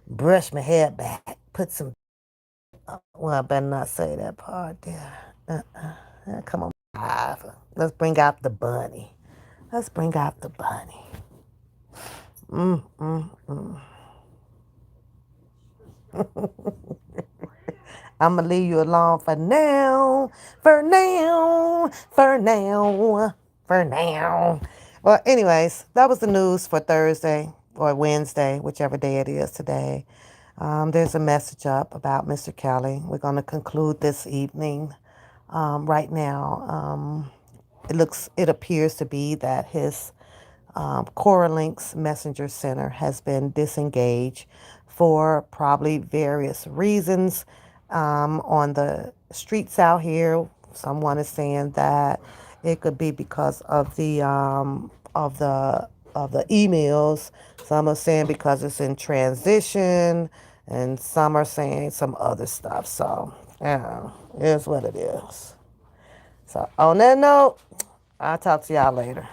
brush my hair back, put some. Well, I better not say that part there. Come on, live. Let's bring out the bunny. Let's bring out the bunny. Mm, mm, mm. I'm gonna leave you alone for now. For now. For now. For now. Well, anyways, that was the news for Thursday or Wednesday, whichever day it is today. There's a message up about Mr. Kelly. We're going to conclude this evening. Right now, it appears to be that his Coralink's Messenger Center has been disengaged for probably various reasons. On the streets out here, someone is saying that it could be because of the emails. Some are saying because it's in transition, and some are saying some other stuff. So, yeah, it is what it is. So, on that note, I'll talk to y'all later.